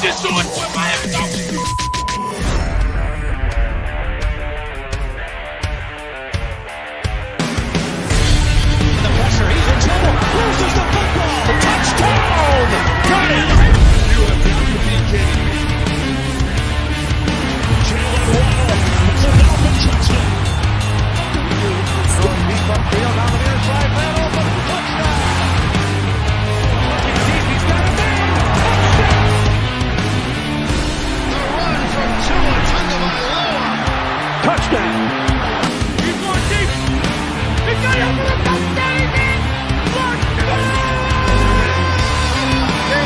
just do it for Miami Dolphins. The pressure, he's in trouble. Loses the football. Touchdown! Got it! You have got to be kidding me. Jalen Waddle. It's a Dolphin touchdown. Throwing deep upfield on the near side. Man open. Touchdown! Looking deep. He's got a man. Touchdown! The run from Tua Tagovailoa. Touchdown! He's going deep. He's got it for the touchdown. He's in. Tagovailoa trying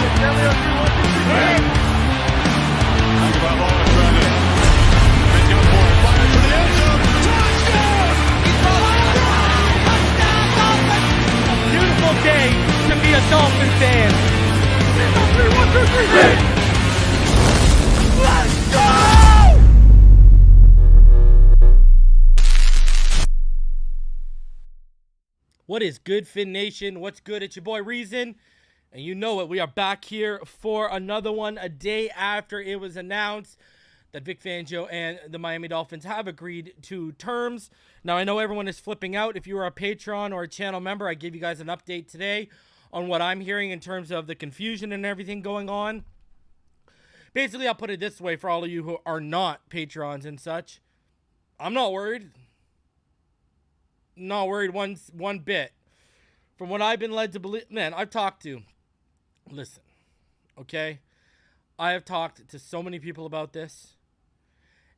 to make up for it. Fires to the end zone. Touchdown! Beautiful day to be a Dolphins fan. 1, 2, 3, hit! Let's go! What is good, Fin Nation? What's good? It's your boy Reason. And you know it. We are back here for another one a day after it was announced that Vic Fangio and the Miami Dolphins have agreed to terms. Now, I know everyone is flipping out. If you are a Patreon or a channel member, I gave you guys an update today on what I'm hearing in terms of the confusion and everything going on. Basically, I'll put it this way for all of you who are not Patrons and such. I'm not worried. Not worried one bit. From what I've been led to believe, man, I've talked to, listen, okay? I have talked to so many people about this,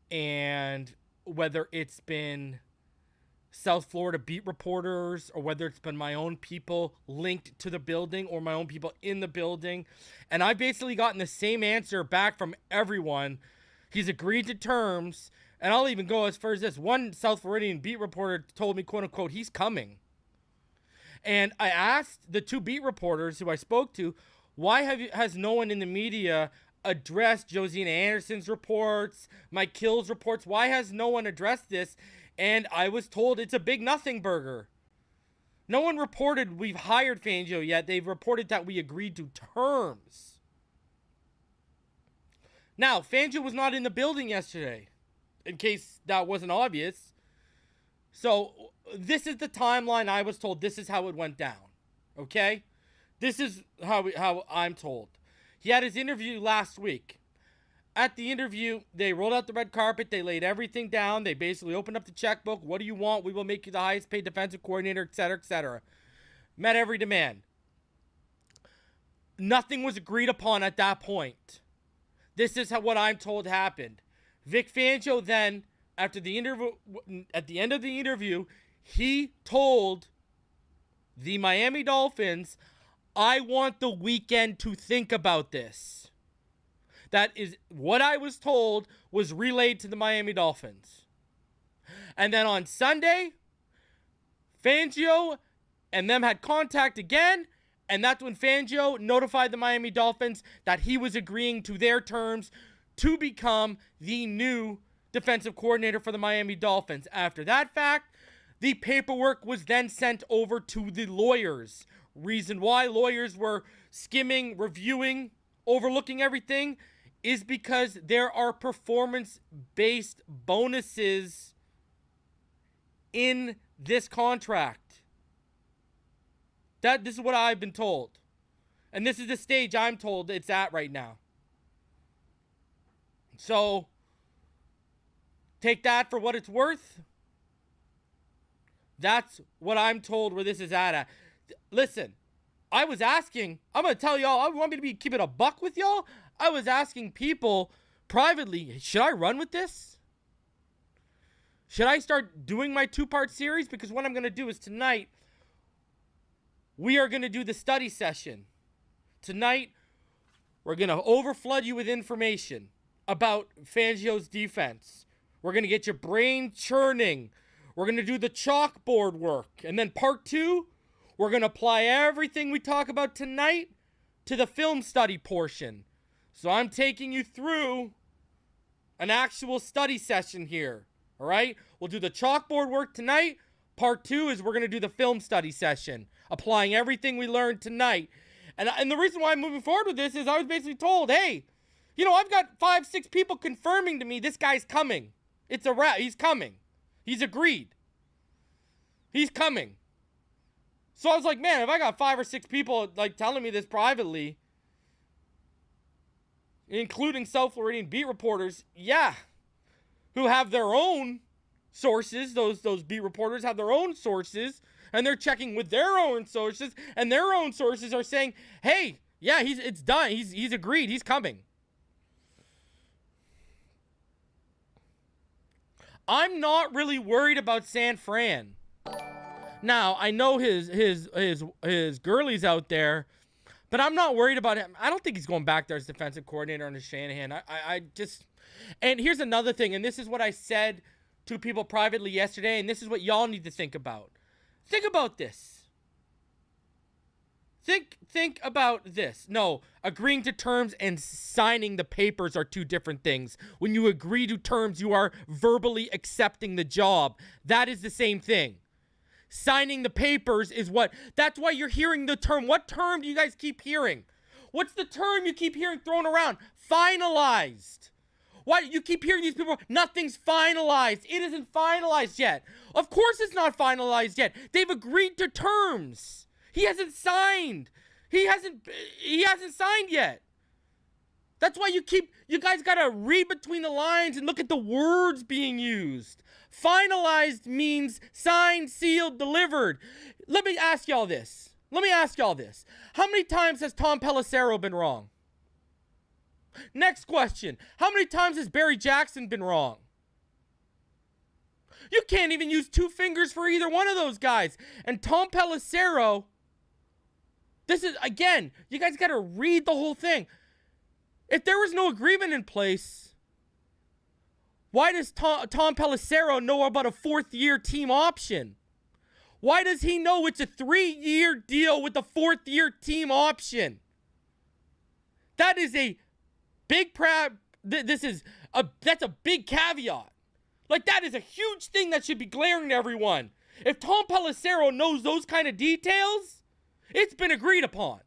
and whether it's been South Florida beat reporters or whether it's been my own people linked to the building or my own people in the building, and I've basically gotten the same answer back from everyone. He's agreed to terms, and I'll even go as far as this. One South Floridian beat reporter told me, quote unquote, he's coming. And I asked the two beat reporters who I spoke to, why has no one in the media addressed Josina Anderson's reports, Mike Kill's reports? Why has no one addressed this? And I was told it's a big nothing burger. No one reported we've hired Fangio yet. They've reported that we agreed to terms. Now, Fangio was not in the building yesterday, in case that wasn't obvious. So this is the timeline I was told. This is how it went down. Okay? This is how I'm told. He had his interview last week. At the interview, they rolled out the red carpet. They laid everything down. They basically opened up the checkbook. What do you want? We will make you the highest paid defensive coordinator, etc., etc. Met every demand. Nothing was agreed upon at that point. This is what I'm told happened. Vic Fangio then, after the interview, at the end of the interview, he told the Miami Dolphins, I want the weekend to think about this. That is what I was told was relayed to the Miami Dolphins. And then on Sunday, Fangio and them had contact again, and that's when Fangio notified the Miami Dolphins that he was agreeing to their terms to become the new defensive coordinator for the Miami Dolphins. After that fact, the paperwork was then sent over to the lawyers. Reason why lawyers were skimming, reviewing, overlooking everything is because there are performance-based bonuses in this contract. This is what I've been told. And this is the stage I'm told it's at right now. So, take that for what it's worth. That's what I'm told where this is at. Listen, I was asking, I'm going to tell y'all, I want me to be keeping a buck with y'all. I was asking people privately, should I run with this? Should I start doing my two-part series? Because what I'm going to do is tonight, we are going to do the study session. Tonight, we're going to overflood you with information about Fangio's defense. We're going to get your brain churning. We're going to do the chalkboard work. And then part 2, we're going to apply everything we talk about tonight to the film study portion. So I'm taking you through an actual study session here. All right? We'll do the chalkboard work tonight. Part 2 is we're going to do the film study session, applying everything we learned tonight. And the reason why I'm moving forward with this is I was basically told, hey, You know, I've got 5-6 people confirming to me this guy's coming. It's a wrap. He's coming. He's agreed. He's coming. So I was like, man, if I got 5 or 6 people like telling me this privately, including South Floridian beat reporters, yeah, who have their own sources, those beat reporters have their own sources, and they're checking with their own sources, and their own sources are saying, hey, yeah, it's done. He's agreed. He's coming. I'm not really worried about San Fran. Now, I know his girlie's out there, but I'm not worried about him. I don't think he's going back there as defensive coordinator under Shanahan. I just... And here's another thing, and this is what I said to people privately yesterday, and this is what y'all need to think about. Think about this. Think about this. No, agreeing to terms and signing the papers are two different things. When you agree to terms, you are verbally accepting the job. That is the same thing. Signing the papers is that's why you're hearing the term. What term do you guys keep hearing? What's the term you keep hearing thrown around? Finalized. Why you keep hearing these people? Nothing's finalized. It isn't finalized yet. Of course it's not finalized yet. They've agreed to terms. He hasn't signed. He hasn't signed yet. That's why you guys gotta read between the lines and look at the words being used. Finalized means signed, sealed, delivered. Let me ask y'all this. How many times has Tom Pelissero been wrong? Next question. How many times has Barry Jackson been wrong? You can't even use 2 fingers for either one of those guys. And Tom Pelissero, this is, again, you guys got to read the whole thing. If there was no agreement in place, why does Tom Pelissero know about a 4th-year team option? Why does he know it's a 3-year deal with a 4th-year team option? That is a big that's a big caveat. Like, that is a huge thing that should be glaring to everyone. If Tom Pelissero knows those kind of details, it's been agreed upon.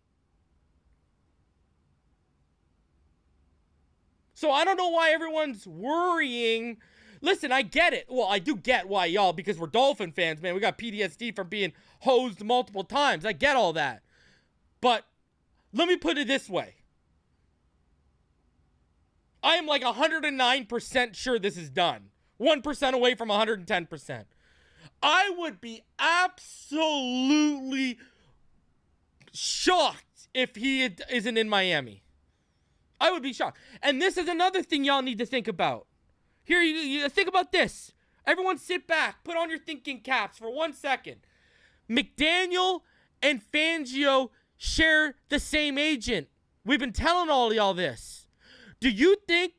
So I don't know why everyone's worrying. Listen, I get it. Well, I do get why, y'all, because we're Dolphin fans, man. We got PTSD from being hosed multiple times. I get all that. But let me put it this way. I am like 109% sure this is done. 1% away from 110%. I would be absolutely shocked if he isn't in Miami. I would be shocked. And this is another thing y'all need to think about. Here, you think about this. Everyone sit back. Put on your thinking caps for 1 second. McDaniel and Fangio share the same agent. We've been telling all y'all this. Do you think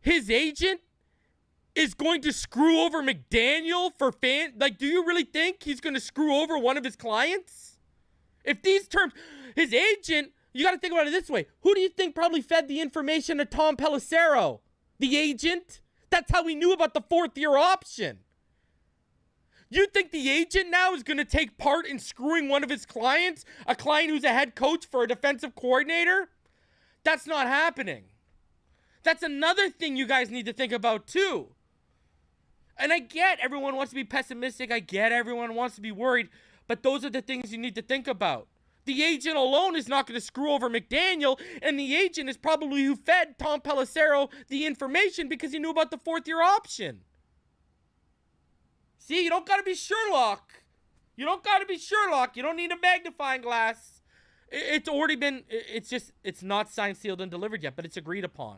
his agent is going to screw over McDaniel for do you really think he's going to screw over one of his clients? If these terms, his agent, you got to think about it this way. Who do you think probably fed the information to Tom Pelissero? The agent? That's how we knew about the 4th-year option. You think the agent now is going to take part in screwing one of his clients? A client who's a head coach for a defensive coordinator? That's not happening. That's another thing you guys need to think about too. And I get everyone wants to be pessimistic. I get everyone wants to be worried. But those are the things you need to think about. The agent alone is not going to screw over McDaniel, and the agent is probably who fed Tom Pelissero the information because he knew about the 4th-year option. See, you don't got to be Sherlock. You don't need a magnifying glass. It's already been, it's not signed, sealed, and delivered yet, but it's agreed upon.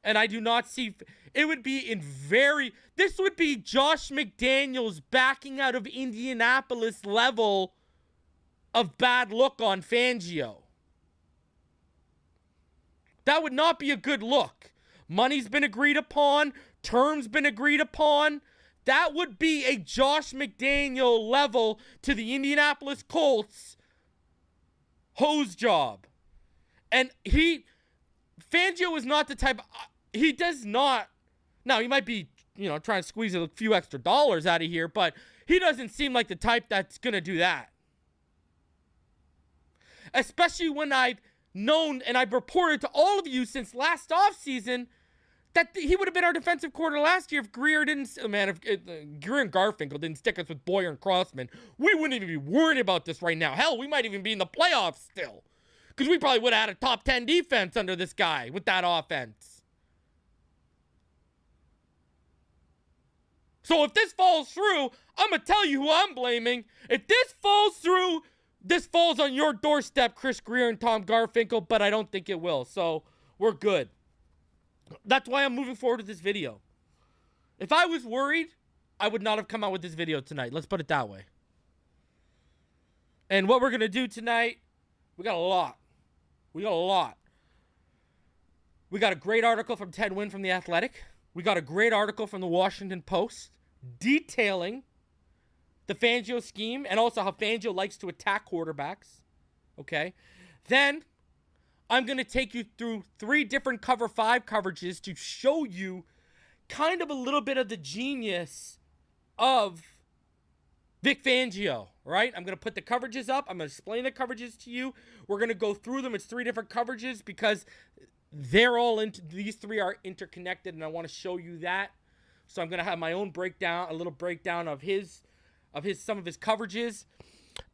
And I do not see, this would be Josh McDaniels backing out of Indianapolis level of bad look on Fangio. That would not be a good look. Money's been agreed upon. Terms been agreed upon. That would be a Josh McDaniel level to the Indianapolis Colts hose job. And Fangio is not the type, he does not, now he might be, trying to squeeze a few extra dollars out of here, but he doesn't seem like the type that's going to do that. Especially when I've known, and I've reported to all of you since last offseason, that he would have been our defensive coordinator last year if Greer didn't, if Greer and Garfinkel didn't stick us with Boyer and Crossman. We wouldn't even be worried about this right now. Hell, we might even be in the playoffs still. Because we probably would have had a top 10 defense under this guy with that offense. So if this falls through, I'm going to tell you who I'm blaming. If this falls through, this falls on your doorstep, Chris Greer and Tom Garfinkel, but I don't think it will. So we're good. That's why I'm moving forward with this video. If I was worried, I would not have come out with this video tonight. Let's put it that way. And what we're going to do tonight, we got a lot. We got a great article from Ted Wynn from The Athletic. We got a great article from the Washington Post detailing the Fangio scheme and also how Fangio likes to attack quarterbacks. Okay? Then I'm going to take you through 3 different cover 5 coverages to show you kind of a little bit of the genius of Vic Fangio, right? I'm going to put the coverages up. I'm going to explain the coverages to you. We're going to go through them. It's 3 different coverages because they're all these 3 are interconnected, and I want to show you that. So I'm going to have my own breakdown, a little breakdown of some of his coverages.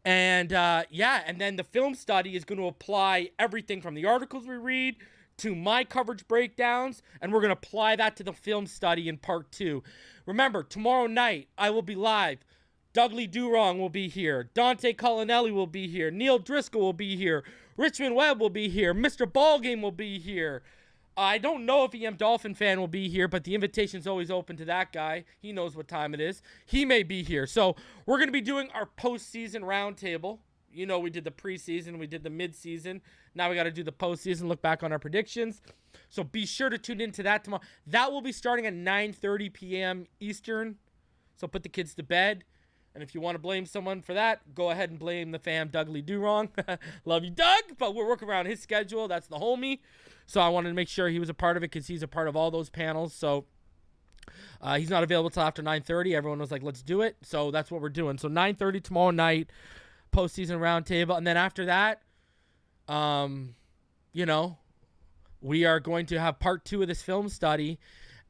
And and then the film study is going to apply everything from the articles we read to my coverage breakdowns, and we're going to apply that to the film study in part 2. Remember, tomorrow night I will be live. Dudley Durong will be here. Dante Collinelli will be here. Neil Driscoll will be here. Richmond Webb will be here. Mr. Ballgame will be here. I don't know if EM Dolphin fan will be here, but the invitation's always open to that guy. He knows what time it is. He may be here. So we're going to be doing our postseason roundtable. You know, we did the preseason, we did the midseason. Now we got to do the postseason, look back on our predictions. So be sure to tune into that tomorrow. That will be starting at 9:30 p.m. Eastern. So put the kids to bed. And if you want to blame someone for that, go ahead and blame the fam, Dudley Durong. Love you, Doug, but we're working around his schedule. That's the homie. So I wanted to make sure he was a part of it because he's a part of all those panels. So he's not available till after 9:30. Everyone was like, let's do it. So that's what we're doing. So 9:30 tomorrow night, postseason roundtable. And then after that, we are going to have part 2 of this film study.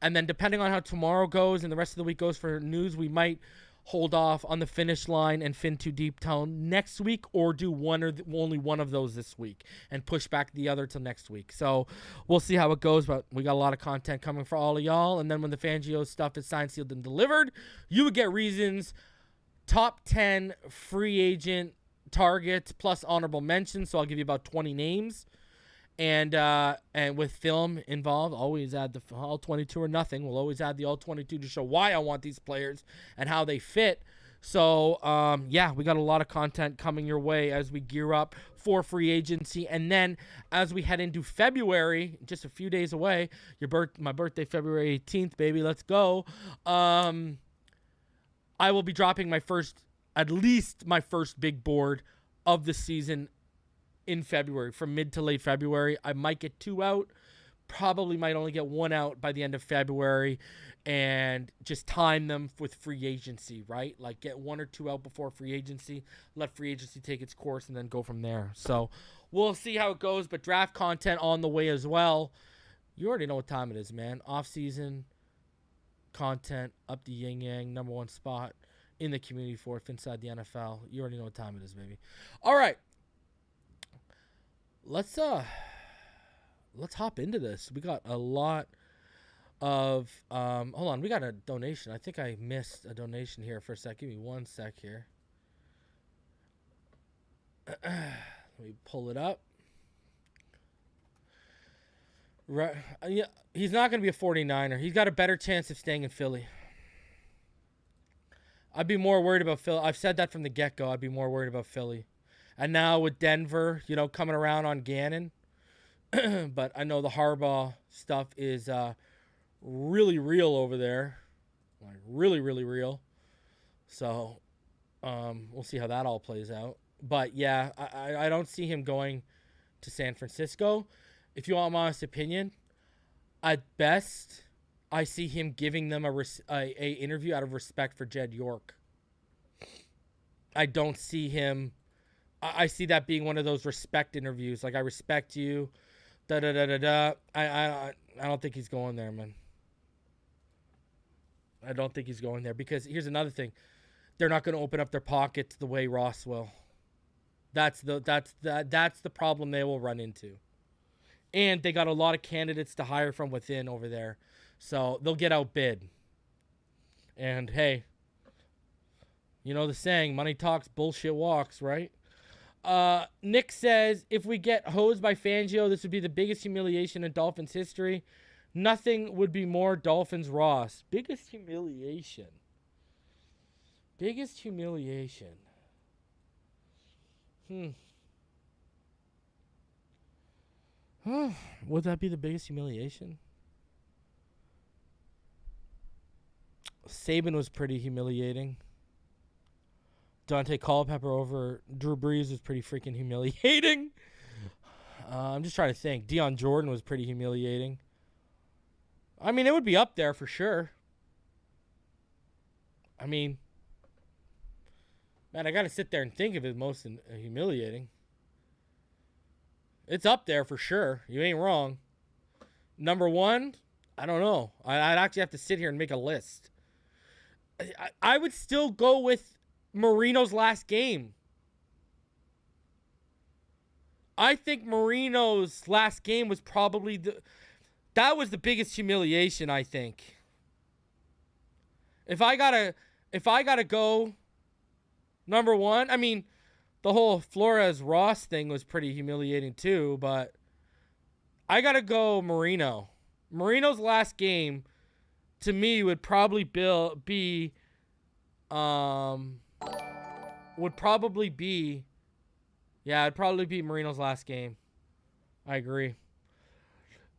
And then depending on how tomorrow goes and the rest of the week goes for news, we might hold off on the finish line and Fin Too Deep Tone next week, or do only one of those this week and push back the other till next week. So we'll see how it goes, but we got a lot of content coming for all of y'all. And then when the Fangio stuff is signed, sealed, and delivered, you would get Reason's top 10 free agent targets plus honorable mentions. So I'll give you about 20 names. And with film involved, always add the all 22 or nothing. We'll always add the all 22 to show why I want these players and how they fit. So, we got a lot of content coming your way as we gear up for free agency. And then as we head into February, just a few days away, my birthday, February 18th, baby, let's go. I will be dropping at least my first big board of the season in February, from mid to late February. I might get 2 out, probably might only get 1 out by the end of February, and just time them with free agency, right? Like get 1 or 2 out before free agency, let free agency take its course, and then go from there. So we'll see how it goes, but draft content on the way as well. You already know what time it is, man. Off-season content, up the yin-yang, number 1 spot in the community for Phinside The NFL. You already know what time it is, baby. All right. Let's hop into this. We got a lot of hold on, we got a donation. I think I missed a donation here for a sec. Give me 1 sec here. Let me pull it up. Right, yeah, he's not going to be a 49er. He's got a better chance of staying in Philly. I'd be more worried about Philly. I've said that from the get-go. I'd be more worried about Philly. And now with Denver, coming around on Gannon. But I know the Harbaugh stuff is really real over there. Like, really, really real. So we'll see how that all plays out. But, yeah, I don't see him going to San Francisco. If you want my honest opinion, at best, I see him giving them a interview out of respect for Jed York. I don't see him I see that being one of those respect interviews. Like, I respect you. Da-da-da-da-da. I don't think he's going there, man. I don't think he's going there because here's another thing. They're not going to open up their pockets the way Ross will. That's the problem they will run into. And they got a lot of candidates to hire from within over there. So they'll get outbid. And hey, you know the saying, money talks, bullshit walks, right? Nick says, if we get hosed by Fangio, this would be the biggest humiliation in Dolphins history. Nothing would be more Dolphins Ross. Biggest humiliation. Biggest humiliation. Would that be the biggest humiliation? Saban was pretty humiliating. Dante Culpepper over Drew Brees was pretty freaking humiliating. I'm just trying to think. Deion Jordan was pretty humiliating. I mean, it would be up there for sure. I mean, man, I got to sit there and think of it most humiliating. It's up there for sure. You ain't wrong. Number one, I don't know. I'd actually have to sit here and make a list. I would still go with Marino's last game. I think Marino's last game was probably that was the biggest humiliation, I think. If I gotta go number one, I mean, the whole Flores-Ross thing was pretty humiliating too, but I gotta go Marino. Marino's last game, to me, would probably be it'd probably be Marino's last game. I agree.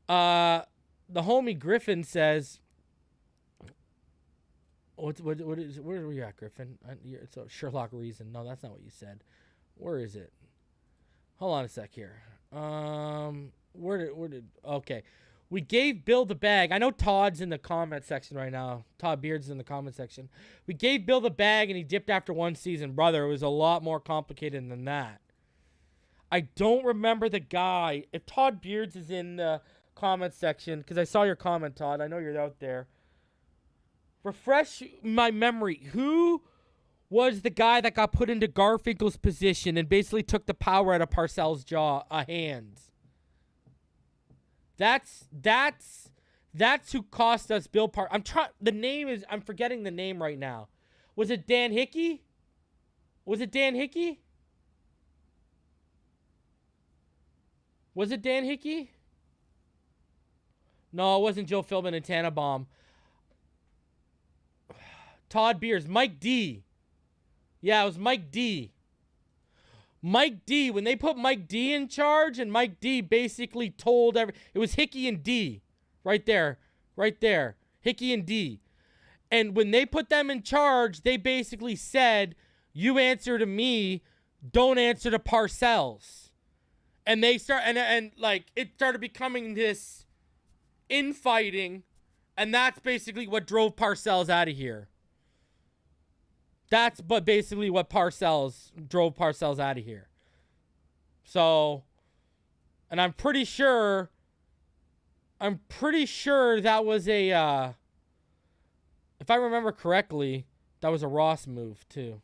The homie Griffin says, where are we at, Griffin? It's a Sherlock reason. No, that's not what you said. Where is it? Hold on a sec here. Okay. We gave Bill the bag. I know Todd's in the comment section right now. Todd Beard's in the comment section. We gave Bill the bag and he dipped after one season. Brother, it was a lot more complicated than that. I don't remember the guy. If Todd Beards is in the comment section, because I saw your comment, Todd. I know you're out there. Refresh my memory. Who was the guy that got put into Garfinkel's position and basically took the power out of Parcells' hands? That's who cost us Bill Park. I'm forgetting the name right now. Was it Dan Hickey? Was it Dan Hickey? No, it wasn't Joe Philbin and Tannenbaum. Todd Beers. Mike D. Yeah, it was Mike D. Mike D. When they put Mike D in charge, and Mike D basically told it was Hickey and D. Right there. Hickey and D. And when they put them in charge, they basically said, you answer to me, don't answer to Parcells. And they start and like it started becoming this infighting, and that's basically what drove Parcells out of here. That's but basically what drove Parcells out of here. So, and I'm pretty sure that was a if I remember correctly, that was a Ross move too.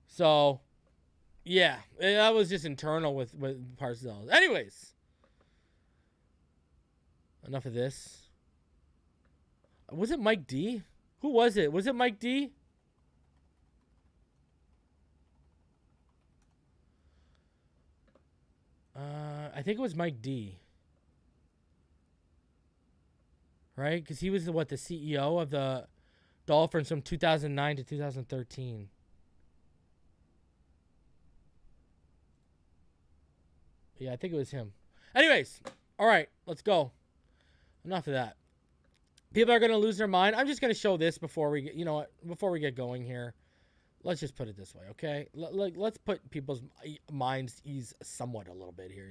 So, yeah, that was just internal with Parcells. Anyways, enough of this. Was it Mike D? Who was it? Was it Mike D? I think it was Mike D. Right? Because he was the CEO of the Dolphins from 2009 to 2013. Yeah, I think it was him. Anyways, all right, let's go. Enough of that. People are going to lose their mind. I'm just going to show this before we get going here. Let's just put it this way, okay? Let's put people's minds ease somewhat a little bit here,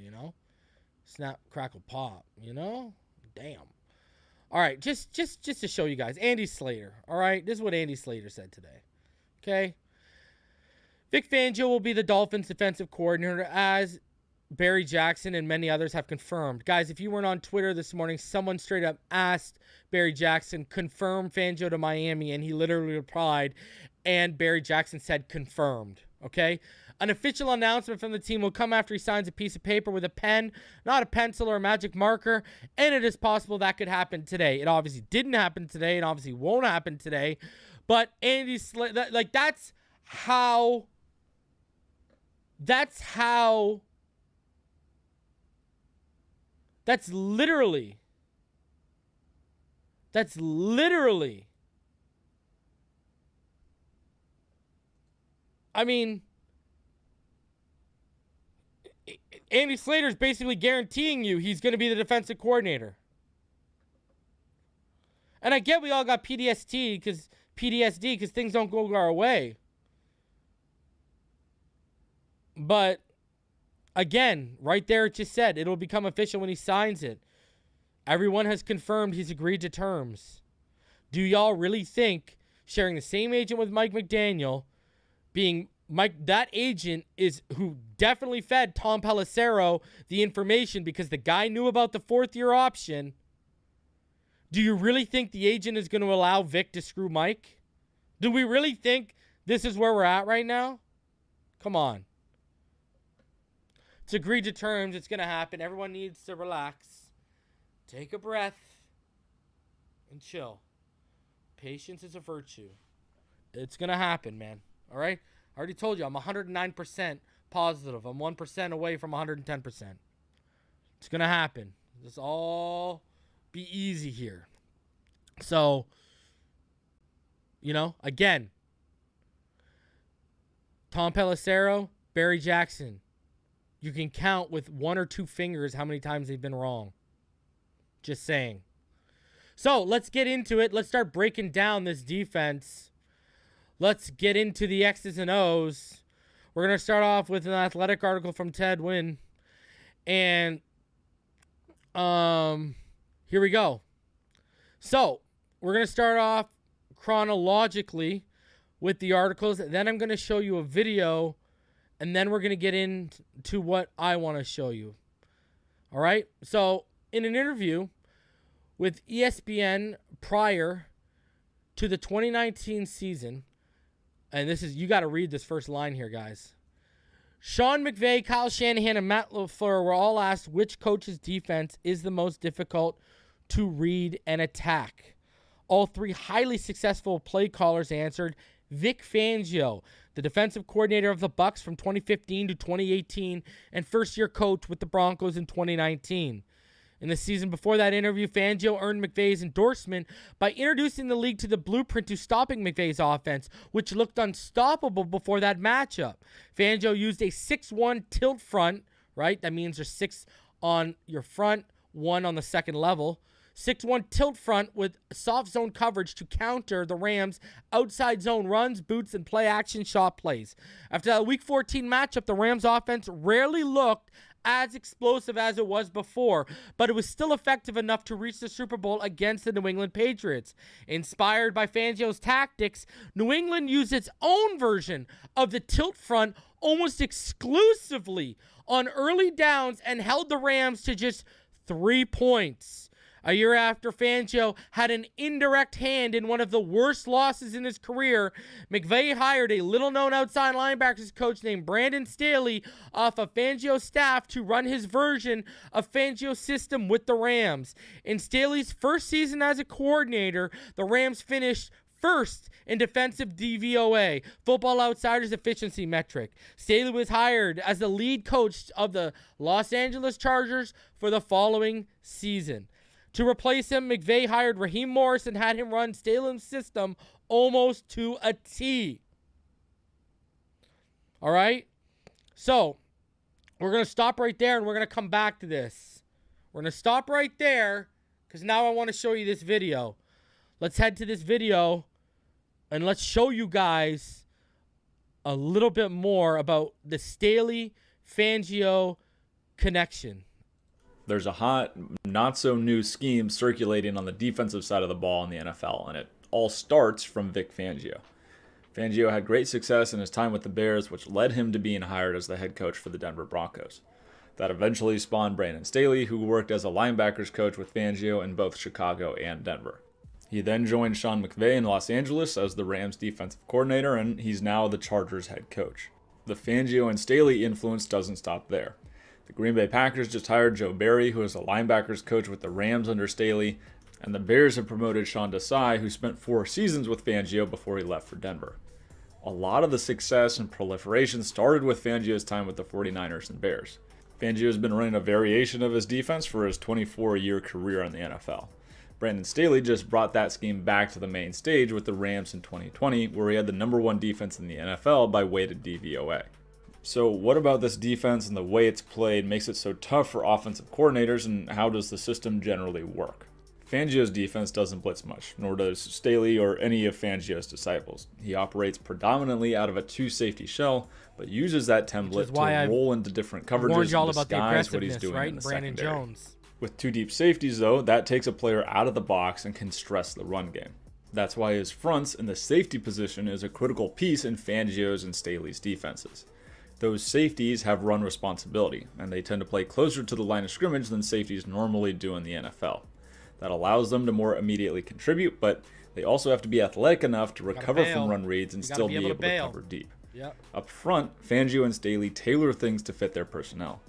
Snap, crackle, pop, Damn. All right, just to show you guys. Andy Slater, all right? This is what Andy Slater said today, okay? Vic Fangio will be the Dolphins defensive coordinator, as Barry Jackson and many others have confirmed. Guys, if you weren't on Twitter this morning, someone straight up asked Barry Jackson, confirm Fangio to Miami, and he literally replied, and Barry Jackson said confirmed, okay? An official announcement from the team will come after he signs a piece of paper with a pen, not a pencil or a magic marker, and it is possible that could happen today. It obviously didn't happen today, and obviously won't happen today, but Andy Slater, like, that's literally, I mean, Andy Slater's basically guaranteeing you he's going to be the defensive coordinator. And I get we all got PTSD because things don't go our way. But again, right there it just said it'll become official when he signs it. Everyone has confirmed he's agreed to terms. Do y'all really think sharing the same agent with Mike McDaniel, being Mike, that agent is who definitely fed Tom Pelissero the information because the guy knew about the fourth-year option? Do you really think the agent is going to allow Vic to screw Mike? Do we really think this is where we're at right now? Come on. It's agreed to terms. It's going to happen. Everyone needs to relax. Take a breath and chill. Patience is a virtue. It's going to happen, man. All right? I already told you, I'm 109% positive. I'm 1% away from 110%. It's going to happen. Just all be easy here. So, again, Tom Pelissero, Barry Jackson, you can count with one or two fingers how many times they've been wrong. Just saying. So, let's get into it. Let's start breaking down this defense. Let's get into the X's and O's. We're going to start off with an Athletic article from Ted Wynn. And here we go. So, we're going to start off chronologically with the articles. Then I'm going to show you a video. And then we're going to get into what I want to show you. All right? So, in an interview with ESPN prior to the 2019 season, and this is, you got to read this first line here, guys. Sean McVay, Kyle Shanahan, and Matt LaFleur were all asked which coach's defense is the most difficult to read and attack. All three highly successful play callers answered Vic Fangio, the defensive coordinator of the Bucs from 2015 to 2018 and first-year coach with the Broncos in 2019. In the season before that interview, Fangio earned McVay's endorsement by introducing the league to the blueprint to stopping McVay's offense, which looked unstoppable before that matchup. Fangio used a 6-1 tilt front, right? That means there's 6 on your front, 1 on the second level. 6-1 tilt front with soft zone coverage to counter the Rams' outside zone runs, boots, and play-action shot plays. After that Week 14 matchup, the Rams' offense rarely looked as explosive as it was before, but it was still effective enough to reach the Super Bowl against the New England Patriots. Inspired by Fangio's tactics, New England used its own version of the tilt front almost exclusively on early downs and held the Rams to just 3 points. A year after Fangio had an indirect hand in one of the worst losses in his career, McVay hired a little-known outside linebackers coach named Brandon Staley off of Fangio's staff to run his version of Fangio's system with the Rams. In Staley's first season as a coordinator, the Rams finished first in defensive DVOA, Football Outsiders efficiency metric. Staley was hired as the lead coach of the Los Angeles Chargers for the following season. To replace him, McVay hired Raheem Morris and had him run Staley's system almost to a T. All right? So, we're going to stop right there and we're going to come back to this. We're going to stop right there because now I want to show you this video. Let's head to this video and let's show you guys a little bit more about the Staley-Fangio connection. There's a hot, not-so-new scheme circulating on the defensive side of the ball in the NFL, and it all starts from Vic Fangio. Fangio had great success in his time with the Bears, which led him to being hired as the head coach for the Denver Broncos. That eventually spawned Brandon Staley, who worked as a linebackers coach with Fangio in both Chicago and Denver. He then joined Sean McVay in Los Angeles as the Rams defensive coordinator, and he's now the Chargers head coach. The Fangio and Staley influence doesn't stop there. The Green Bay Packers just hired Joe Barry, who is a linebackers coach with the Rams under Staley, and the Bears have promoted Sean Desai, who spent 4 seasons with Fangio before he left for Denver. A lot of the success and proliferation started with Fangio's time with the 49ers and Bears. Fangio has been running a variation of his defense for his 24-year career in the NFL. Brandon Staley just brought that scheme back to the main stage with the Rams in 2020, where he had the #1 defense in the NFL by weighted DVOA. So what about this defense and the way it's played makes it so tough for offensive coordinators, and how does the system generally work? Fangio's defense doesn't blitz much, nor does Staley or any of Fangio's disciples. He operates predominantly out of a 2-safety shell, but uses that template to roll into different coverages and disguise what he's doing in the Brandon secondary. Jones. With 2 deep safeties, though, that takes a player out of the box and can stress the run game. That's why his fronts in the safety position is a critical piece in Fangio's and Staley's defenses. Those safeties have run responsibility, and they tend to play closer to the line of scrimmage than safeties normally do in the NFL. That allows them to more immediately contribute, but they also have to be athletic enough to recover from run reads and still be able to cover deep. Yep. Up front, Fangio and Staley tailor things to fit their personnel.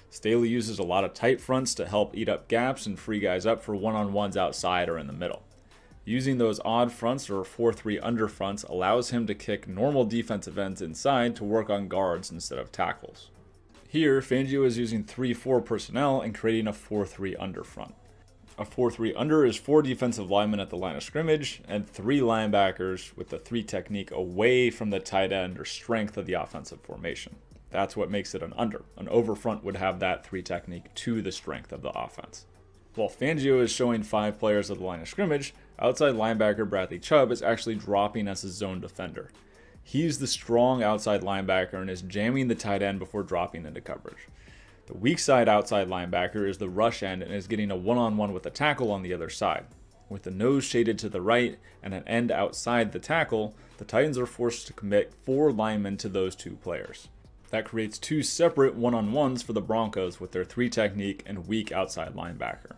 Staley uses a lot of tight fronts to help eat up gaps and free guys up for one-on-ones outside or in the middle. Using those odd fronts or 4-3 under fronts allows him to kick normal defensive ends inside to work on guards instead of tackles. Here, Fangio is using 3-4 personnel and creating a 4-3 under front. A 4-3 under is 4 defensive linemen at the line of scrimmage and 3 linebackers with the 3 technique away from the tight end or strength of the offensive formation. That's what makes it an under. An over front would have that 3 technique to the strength of the offense. While Fangio is showing 5 players at the line of scrimmage, outside linebacker Bradley Chubb is actually dropping as a zone defender. He's the strong outside linebacker and is jamming the tight end before dropping into coverage. The weak side outside linebacker is the rush end and is getting a one-on-one with the tackle on the other side. With the nose shaded to the right and an end outside the tackle, the Titans are forced to commit 4 linemen to those 2 players. That creates 2 separate one-on-ones for the Broncos with their 3 technique and weak outside linebacker.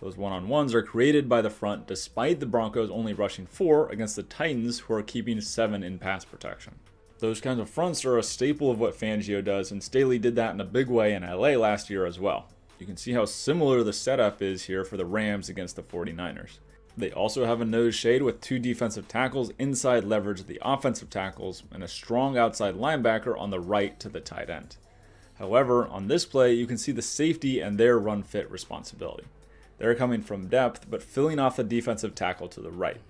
Those one-on-ones are created by the front despite the Broncos only rushing 4 against the Titans, who are keeping 7 in pass protection. Those kinds of fronts are a staple of what Fangio does, and Staley did that in a big way in LA last year as well. You can see how similar the setup is here for the Rams against the 49ers. They also have a nose shade with 2 defensive tackles inside leverage the offensive tackles and a strong outside linebacker on the right to the tight end. However, on this play, you can see the safety and their run fit responsibility. They're coming from depth, but filling off the defensive tackle to the right.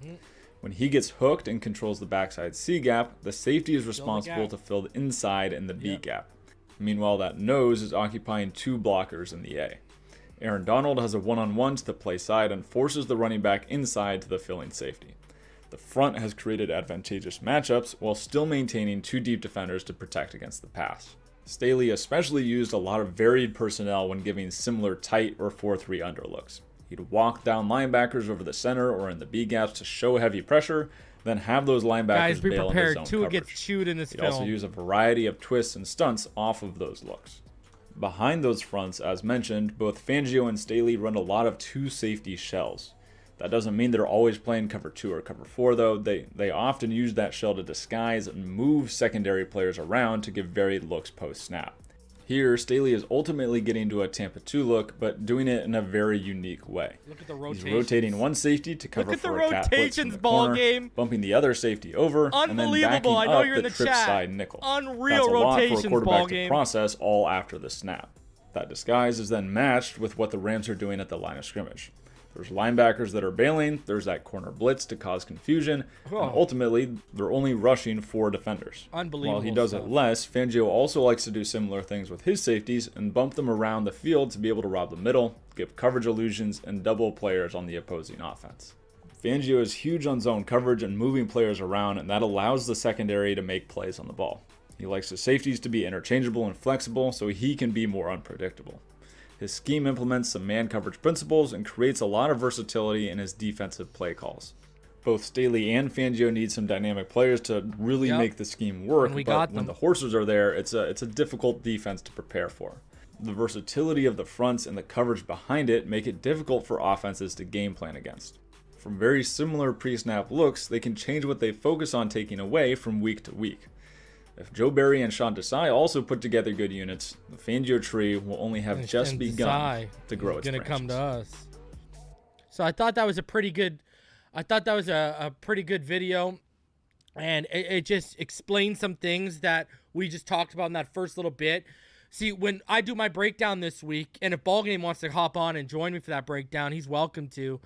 When he gets hooked and controls the backside C gap, the safety is responsible to fill the inside and the B gap. Meanwhile, that nose is occupying 2 blockers in the A. Aaron Donald has a one-on-one to the play side and forces the running back inside to the filling safety. The front has created advantageous matchups while still maintaining 2 deep defenders to protect against the pass. Staley especially used a lot of varied personnel when giving similar tight or 4-3 under looks. He'd walk down linebackers over the center or in the B gaps to show heavy pressure, then have those linebackers bail into zone Tua coverage. gets chewed in this He'd film. also use a variety of twists and stunts off of those looks. Behind those fronts, as mentioned, both Fangio and Staley run a lot of 2 safety shells. That doesn't mean they're always playing cover 2 or cover 4 though. They often use that shell to disguise and move secondary players around to give varied looks post-snap. Here, Staley is ultimately getting to a Tampa 2 look, but doing it in a very unique way. Look at the He's rotations. rotating one safety to cover for a cat blitz in the ball corner, game. bumping the other safety over, and then Unbelievable. backing I know up you're in the the trip chat. side nickel. Unreal That's a lot for a rotations quarterback ball to game. process all after the snap. That disguise is then matched with what the Rams are doing at the line of scrimmage. There's linebackers that are bailing, there's that corner blitz to cause confusion, and ultimately, they're only rushing 4 defenders. Unbelievable While he does stuff. it less, Fangio also likes to do similar things with his safeties and bump them around the field to be able to rob the middle, give coverage illusions, and double players on the opposing offense. Fangio is huge on zone coverage and moving players around, and that allows the secondary to make plays on the ball. He likes his safeties to be interchangeable and flexible so he can be more unpredictable. His scheme implements some man coverage principles and creates a lot of versatility in his defensive play calls. Both Staley and Fangio need some dynamic players to really make the scheme work. But when the horses are there, it's a difficult defense to prepare for. The versatility of the fronts and the coverage behind it make it difficult for offenses to game plan against. From very similar pre-snap looks, they can change what they focus on taking away from week to week. If Joe Barry and Sean Desai also put together good units, the Fangio tree will only have just begun to grow its branches. Come to us. So I thought that was a pretty good video, and it just explained some things that we just talked about in that first little bit. See, when I do my breakdown this week, and if Ballgame wants to hop on and join me for that breakdown, he's welcome to.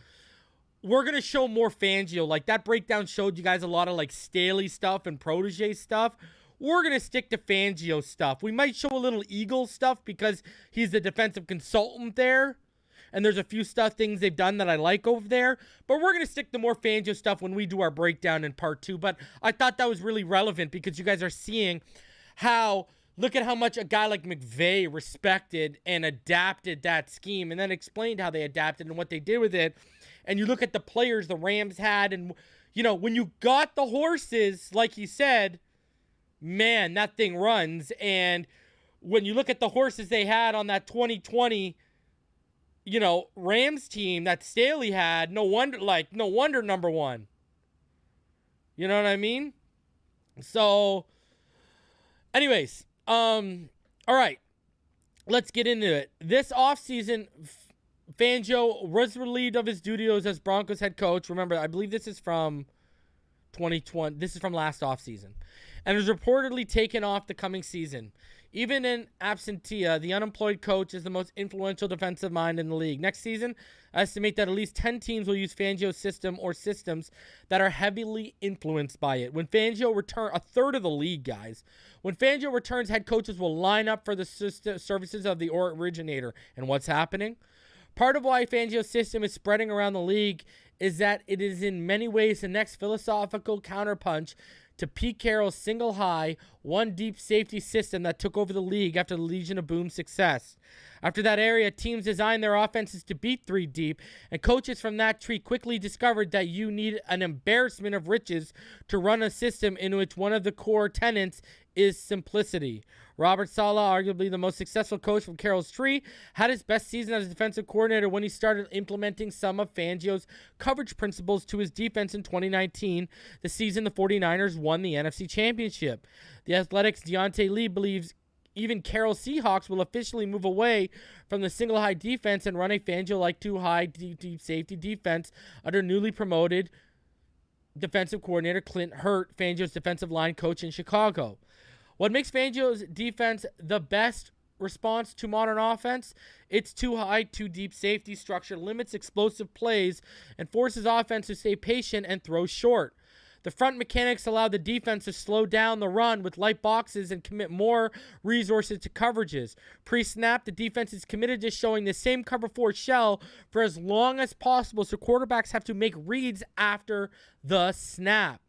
We're going to show more Fangio. Like, that breakdown showed you guys a lot of, like, Staley stuff and protege stuff. We're going to stick to Fangio stuff. We might show a little Eagle stuff because he's the defensive consultant there. And there's a few things they've done that I like over there. But we're going to stick to more Fangio stuff when we do our breakdown in part 2. But I thought that was really relevant because you guys are seeing how... Look at how much a guy like McVay respected and adapted that scheme and then explained how they adapted and what they did with it. And you look at the players the Rams had, and, you know, when you got the horses, like he said, man, that thing runs. And when you look at the horses they had on that 2020, you know, Rams team that Staley had, no wonder number one. You know what I mean? So, anyways, all right, let's get into it. This offseason, Fangio was relieved of his duties as Broncos head coach. Remember, I believe this is from 2020. This is from last offseason. And is reportedly taken off the coming season. Even in absentia, the unemployed coach is the most influential defensive mind in the league. Next season, I estimate that at least 10 teams will use Fangio's system or systems that are heavily influenced by it. When Fangio returns, a third of the league, guys. When Fangio returns, head coaches will line up for the services of the originator. And what's happening? Part of why Fangio's system is spreading around the league is that it is in many ways the next philosophical counterpunch to Pete Carroll's single high, one deep safety system that took over the league after the Legion of Boom's success. After that era, teams designed their offenses to beat three deep, and coaches from that tree quickly discovered that you need an embarrassment of riches to run a system in which one of the core tenets is simplicity. Robert Saleh, arguably the most successful coach from Carroll's tree, had his best season as a defensive coordinator when he started implementing some of Fangio's coverage principles to his defense in 2019, the season the 49ers won the NFC Championship. The Athletics' Deontay Lee believes even Carroll's Seahawks will officially move away from the single high defense and run a Fangio-like two high deep safety defense under newly promoted defensive coordinator Clint Hurt, Fangio's defensive line coach in Chicago. What makes Fangio's defense the best response to modern offense? Its too high, too deep safety structure limits explosive plays and forces offense to stay patient and throw short. The front mechanics allow the defense to slow down the run with light boxes and commit more resources to coverages. Pre-snap, the defense is committed to showing the same cover 4 shell for as long as possible, so quarterbacks have to make reads after the snap.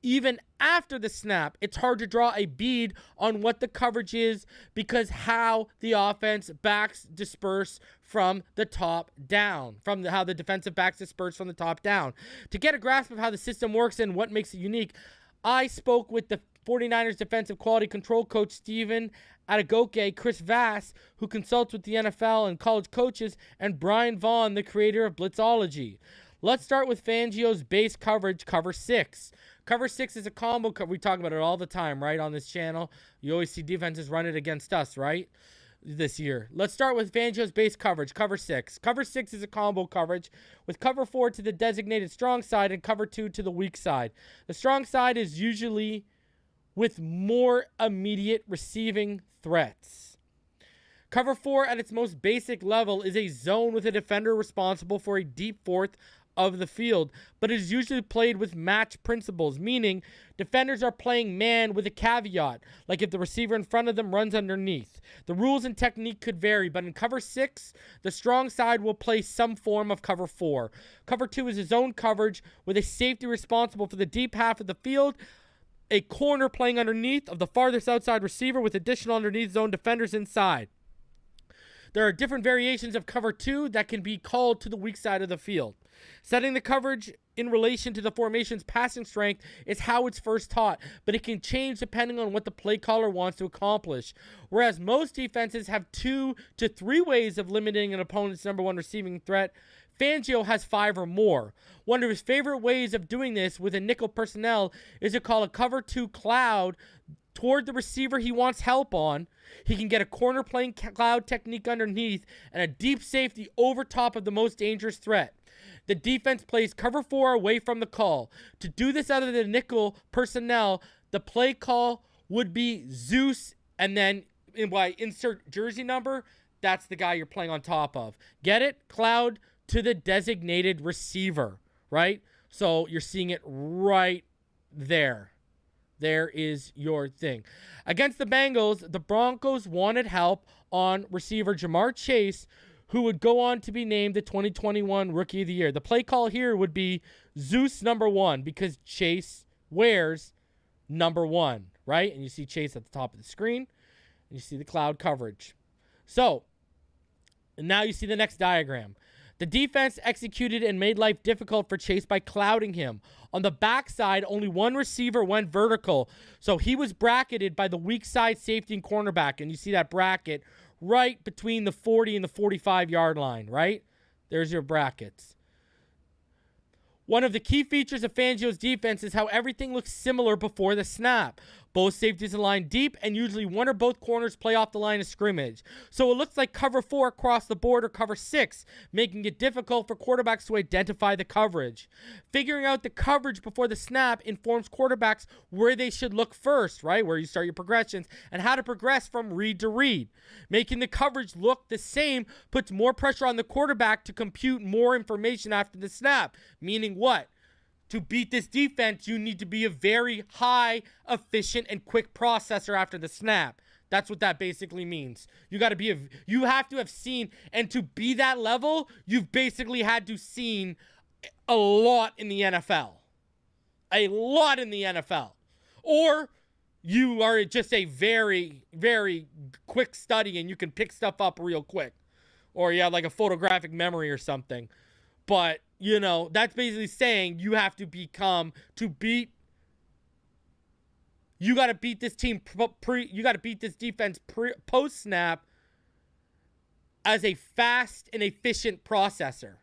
Even after the snap, it's hard to draw a bead on what the coverage is because how the offense backs disperse from the top down, how the defensive backs disperse from the top down. To get a grasp of how the system works and what makes it unique, I spoke with the 49ers defensive quality control coach Steven Adegoke, Chris Vass, who consults with the NFL and college coaches, and Brian Vaughn, the creator of Blitzology. Let's start with Fangio's base coverage, cover 6. Cover 6 is a combo. We talk about it all the time, right, on this channel. You always see defenses run it against us, right, this year. Let's start with Fangio's base coverage, cover 6. Cover 6 is a combo coverage with cover 4 to the designated strong side and cover 2 to the weak side. The strong side is usually with more immediate receiving threats. Cover 4 at its most basic level is a zone with a defender responsible for a deep fourth of the field, but it is usually played with match principles, meaning defenders are playing man with a caveat, like if the receiver in front of them runs underneath. The rules and technique could vary, but in cover 6, the strong side will play some form of cover 4. Cover 2 is a zone coverage with a safety responsible for the deep half of the field, a corner playing underneath of the farthest outside receiver with additional underneath zone defenders inside. There are different variations of cover 2 that can be called to the weak side of the field. Setting the coverage in relation to the formation's passing strength is how it's first taught, but it can change depending on what the play caller wants to accomplish. Whereas most defenses have 2 to 3 ways of limiting an opponent's number one receiving threat, Fangio has 5 or more. One of his favorite ways of doing this with a nickel personnel is to call a cover 2 cloud toward the receiver he wants help on. He can get a corner playing cloud technique underneath and a deep safety over top of the most dangerous threat. The defense plays cover 4 away from the call. To do this other than nickel personnel, the play call would be Zeus, and then by insert jersey number, that's the guy you're playing on top of. Get it? Cloud to the designated receiver, right? So you're seeing it right there. There is your thing. Against the Bengals, the Broncos wanted help on receiver Jamar Chase, who would go on to be named the 2021 Rookie of the Year. The play call here would be Zeus number 1 because Chase wears number 1, right? And you see Chase at the top of the screen, and you see the cloud coverage. So, now you see the next diagram. The defense executed and made life difficult for Chase by clouding him. On the backside, only one receiver went vertical, so he was bracketed by the weak side safety and cornerback, and you see that bracket right between the 40 and the 45-yard line, right? There's your brackets. One of the key features of Fangio's defense is how everything looks similar before the snap. Both safeties align deep, and usually one or both corners play off the line of scrimmage. So it looks like cover 4 across the board or cover 6, making it difficult for quarterbacks to identify the coverage. Figuring out the coverage before the snap informs quarterbacks where they should look first, right? Where you start your progressions, and how to progress from read to read. Making the coverage look the same puts more pressure on the quarterback to compute more information after the snap. Meaning what? To beat this defense, you need to be a very high, efficient, and quick processor after the snap. That's what that basically means. You have to have seen, and to be that level, you've basically had to seen a lot in the NFL. A lot in the NFL. Or you are just a very, very quick study and you can pick stuff up real quick. Or you have like a photographic memory or something. But, you know, that's basically saying you have to you got to beat this team you got to beat this defense post snap as a fast and efficient processor.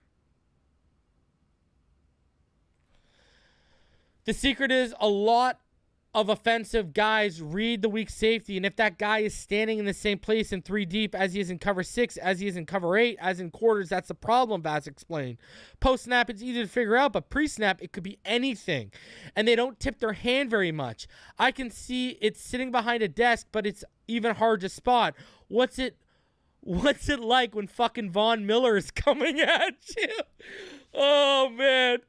The secret is a lot of offensive guys read the weak safety, and if that guy is standing in the same place in 3 deep as he is in cover 6, as he is in cover 8, as in quarters, that's the problem, Vass explained. Post-snap, it's easy to figure out, but pre-snap, it could be anything, and they don't tip their hand very much. I can see it sitting behind a desk, but it's even hard to spot. What's it like when fucking Von Miller is coming at you? Oh, man.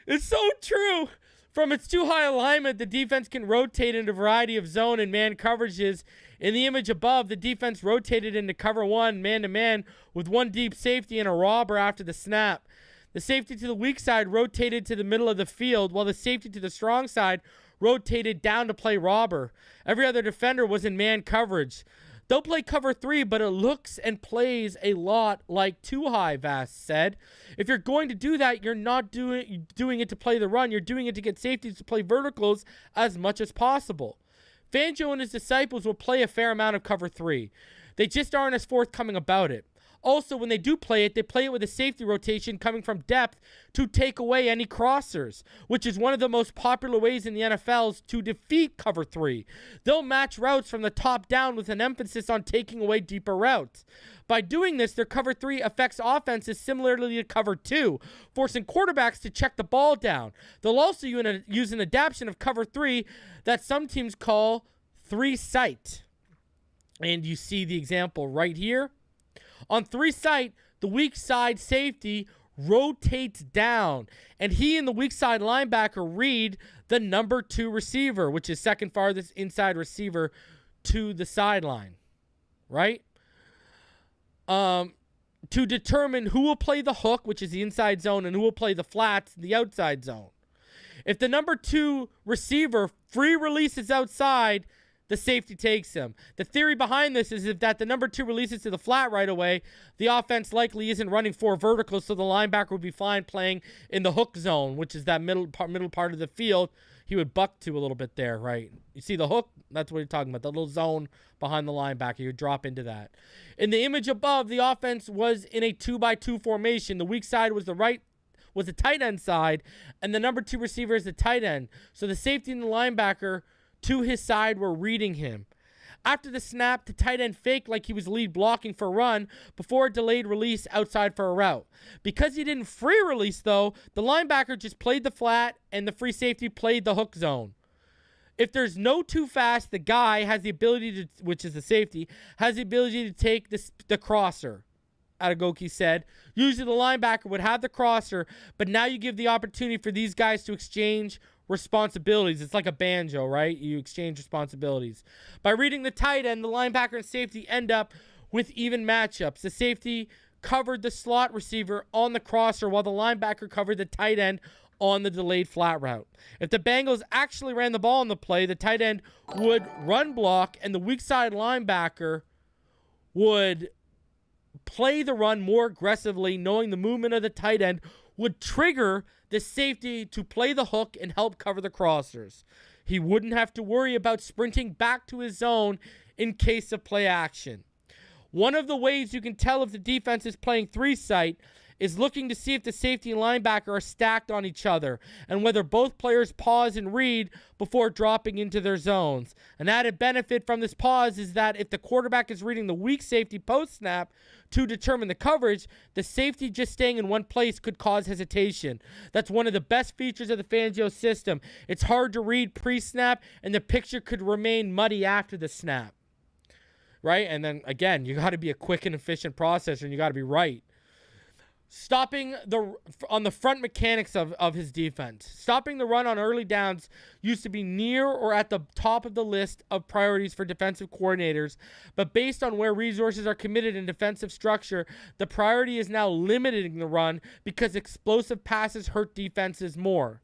It's so true. From its too high alignment, the defense can rotate into a variety of zone and man coverages. In the image above, the defense rotated into cover 1, man-to-man, with 1 deep safety and a robber after the snap. The safety to the weak side rotated to the middle of the field, while the safety to the strong side rotated down to play robber. Every other defender was in man coverage. They'll play cover 3, but it looks and plays a lot like too high, Vass said. If you're going to do that, you're not doing it to play the run. You're doing it to get safeties to play verticals as much as possible. Fangio and his disciples will play a fair amount of cover 3. They just aren't as forthcoming about it. Also, when they do play it, they play it with a safety rotation coming from depth to take away any crossers, which is one of the most popular ways in the NFL to defeat cover 3. They'll match routes from the top down with an emphasis on taking away deeper routes. By doing this, their cover 3 affects offenses similarly to cover 2, forcing quarterbacks to check the ball down. They'll also use an adaptation of cover 3 that some teams call 3-sight. And you see the example right here. On 3-sight, the weak side safety rotates down, and he and the weak side linebacker read the number 2 receiver, which is second farthest inside receiver to the sideline, right? To determine who will play the hook, which is the inside zone, and who will play the flats, the outside zone. If the number 2 receiver free releases outside, the safety takes him. The theory behind this is if that the number 2 releases to the flat right away, the offense likely isn't running 4 verticals, so the linebacker would be fine playing in the hook zone, which is that middle part of the field. He would buck to a little bit there, right? You see the hook? That's what you're talking about, the little zone behind the linebacker. You would drop into that. In the image above, the offense was in a 2-by-2 formation. The weak side was the tight end side, and the number 2 receiver is the tight end. So the safety and the linebacker to his side were reading him. After the snap, the tight end faked like he was lead blocking for a run before a delayed release outside for a route. Because he didn't free release, though, the linebacker just played the flat and the free safety played the hook zone. If there's no too fast, the guy has the ability to, which is the safety, has the ability to take the crosser. Adegoke said. Usually the linebacker would have the crosser, but now you give the opportunity for these guys to exchange responsibilities. It's like a banjo, right? You exchange responsibilities. By reading the tight end, the linebacker and safety end up with even matchups. The safety covered the slot receiver on the crosser while the linebacker covered the tight end on the delayed flat route. If the Bengals actually ran the ball on the play, the tight end would run block and the weak side linebacker would play the run more aggressively, knowing the movement of the tight end would trigger the safety to play the hook and help cover the crossers. He wouldn't have to worry about sprinting back to his zone in case of play action. One of the ways you can tell if the defense is playing 3-sight is looking to see if the safety and linebacker are stacked on each other and whether both players pause and read before dropping into their zones. An added benefit from this pause is that if the quarterback is reading the weak safety post-snap to determine the coverage, the safety just staying in one place could cause hesitation. That's one of the best features of the Fangio system. It's hard to read pre-snap, and the picture could remain muddy after the snap. Right? And then, again, you got to be a quick and efficient processor, and you got to be right. Stopping on the front mechanics of his defense. Stopping the run on early downs used to be near or at the top of the list of priorities for defensive coordinators, but based on where resources are committed in defensive structure, the priority is now limiting the run because explosive passes hurt defenses more.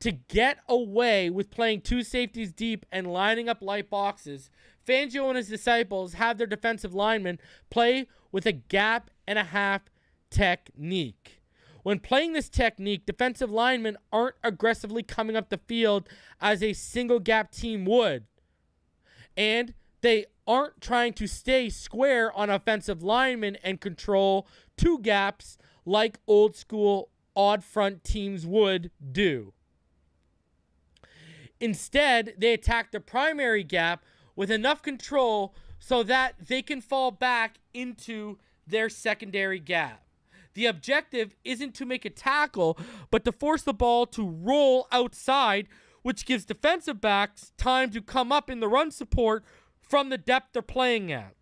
To get away with playing 2 safeties deep and lining up light boxes, Fangio and his disciples have their defensive linemen play with a gap and a half technique. When playing this technique, defensive linemen aren't aggressively coming up the field as a single gap team would. And they aren't trying to stay square on offensive linemen and control 2 gaps like old school odd front teams would do. Instead, they attack the primary gap with enough control so that they can fall back into their secondary gap. The objective isn't to make a tackle, but to force the ball to roll outside, which gives defensive backs time to come up in the run support from the depth they're playing at.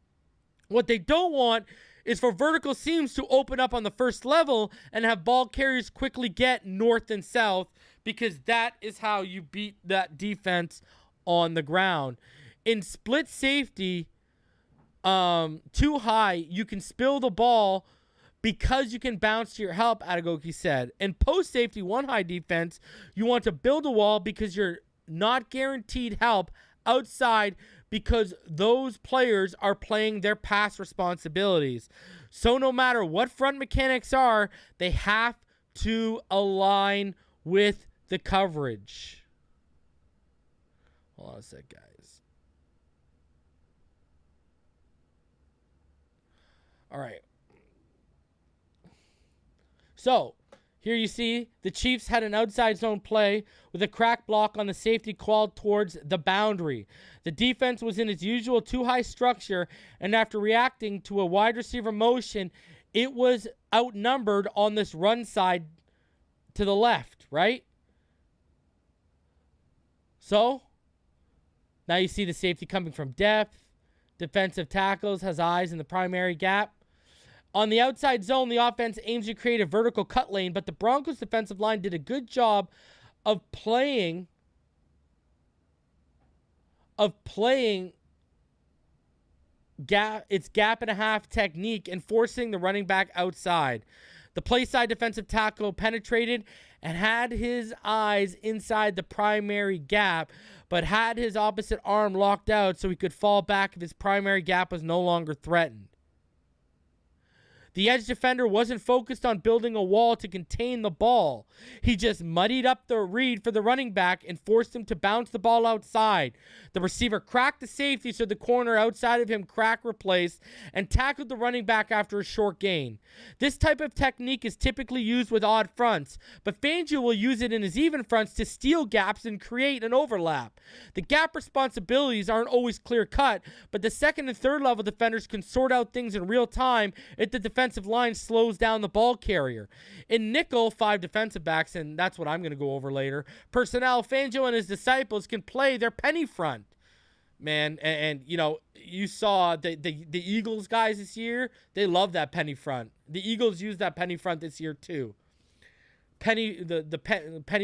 What they don't want is for vertical seams to open up on the first level and have ball carriers quickly get north and south, because that is how you beat that defense on the ground. In split safety, too high, you can spill the ball because you can bounce to your help, Adegoke said. In post safety, 1-high defense, you want to build a wall because you're not guaranteed help outside because those players are playing their pass responsibilities. So no matter what front mechanics are, they have to align with the coverage. Hold on a sec, guys. All right. So, here you see the Chiefs had an outside zone play with a crack block on the safety called towards the boundary. The defense was in its usual 2-high structure, and after reacting to a wide receiver motion, it was outnumbered on this run side to the left, right? So, now you see the safety coming from depth. Defensive tackles has eyes in the primary gap. On the outside zone, the offense aims to create a vertical cut lane, but the Broncos defensive line did a good job of playing gap and a half technique and forcing the running back outside. The play side defensive tackle penetrated and had his eyes inside the primary gap, but had his opposite arm locked out so he could fall back if his primary gap was no longer threatened. The edge defender wasn't focused on building a wall to contain the ball. He just muddied up the read for the running back and forced him to bounce the ball outside. The receiver cracked the safety so the corner outside of him crack replaced and tackled the running back after a short gain. This type of technique is typically used with odd fronts, but Fangio will use it in his even fronts to steal gaps and create an overlap. The gap responsibilities aren't always clear-cut, but the second and third level defenders can sort out things in real time if the defensive line slows down the ball carrier. In nickel, 5 defensive backs, and that's what I'm going to go over later, personnel, Fangio and his disciples can play their penny front. Man, and you know, you saw the Eagles guys this year, they love that penny front. The Eagles use that penny front this year too. Penny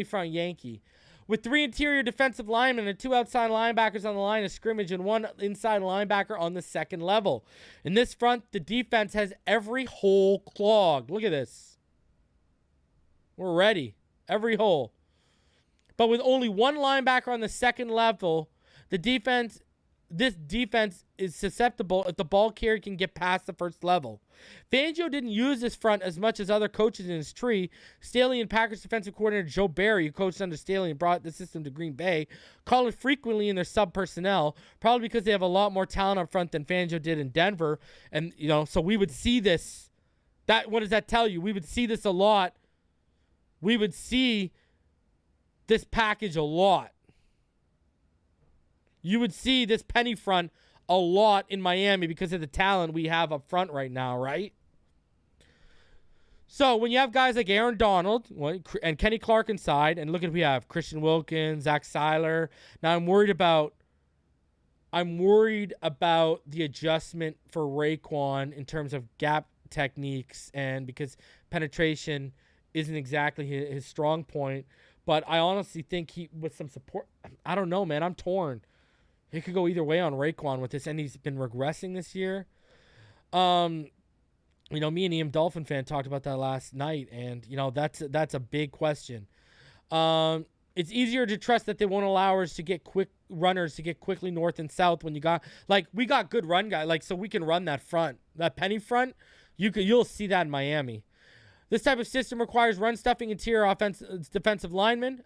front Yankee. With 3 interior defensive linemen and 2 outside linebackers on the line of scrimmage and 1 inside linebacker on the second level. In this front, the defense has every hole clogged. Look at this. We're ready. Every hole. But with only 1 linebacker on the second level, this defense is susceptible if the ball carrier can get past the first level. Fangio didn't use this front as much as other coaches in his tree. Staley and Packers defensive coordinator Joe Barry, who coached under Staley and brought the system to Green Bay, call it frequently in their sub personnel, probably because they have a lot more talent up front than Fangio did in Denver. And, you know, so we would see this. What does that tell you? We would see this a lot. We would see this package a lot. You would see this penny front a lot in Miami because of the talent we have up front right now, right? So when you have guys like Aaron Donald and Kenny Clark inside, and look at we have Christian Wilkins, Zach Seiler. Now I'm worried about the adjustment for Raekwon in terms of gap techniques, and because penetration isn't exactly his strong point. But I honestly think with some support, I don't know, man. I'm torn. It could go either way on Raekwon with this, and he's been regressing this year. You know, me and Ian Dolphin fan talked about that last night, and you know that's a big question. It's easier to trust that they won't allow us to get runners to get quickly north and south when you got we got good run guys, so we can run that front, that penny front. You'll see that in Miami. This type of system requires run stuffing interior defensive linemen.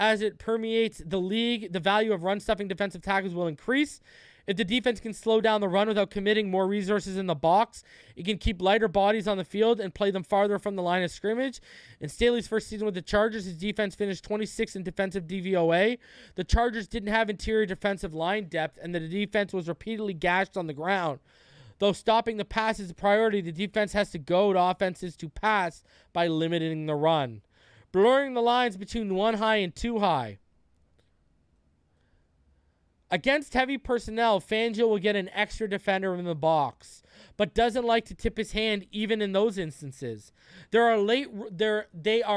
As it permeates the league, the value of run-stuffing defensive tackles will increase. If the defense can slow down the run without committing more resources in the box, it can keep lighter bodies on the field and play them farther from the line of scrimmage. In Staley's first season with the Chargers, his defense finished 26th in defensive DVOA. The Chargers didn't have interior defensive line depth, and the defense was repeatedly gashed on the ground. Though stopping the pass is a priority, the defense has to goad offenses to pass by limiting the run. Blurring the lines between 1 high and 2 high. Against heavy personnel, Fangio will get an extra defender in the box, but doesn't like to tip his hand even in those instances. They are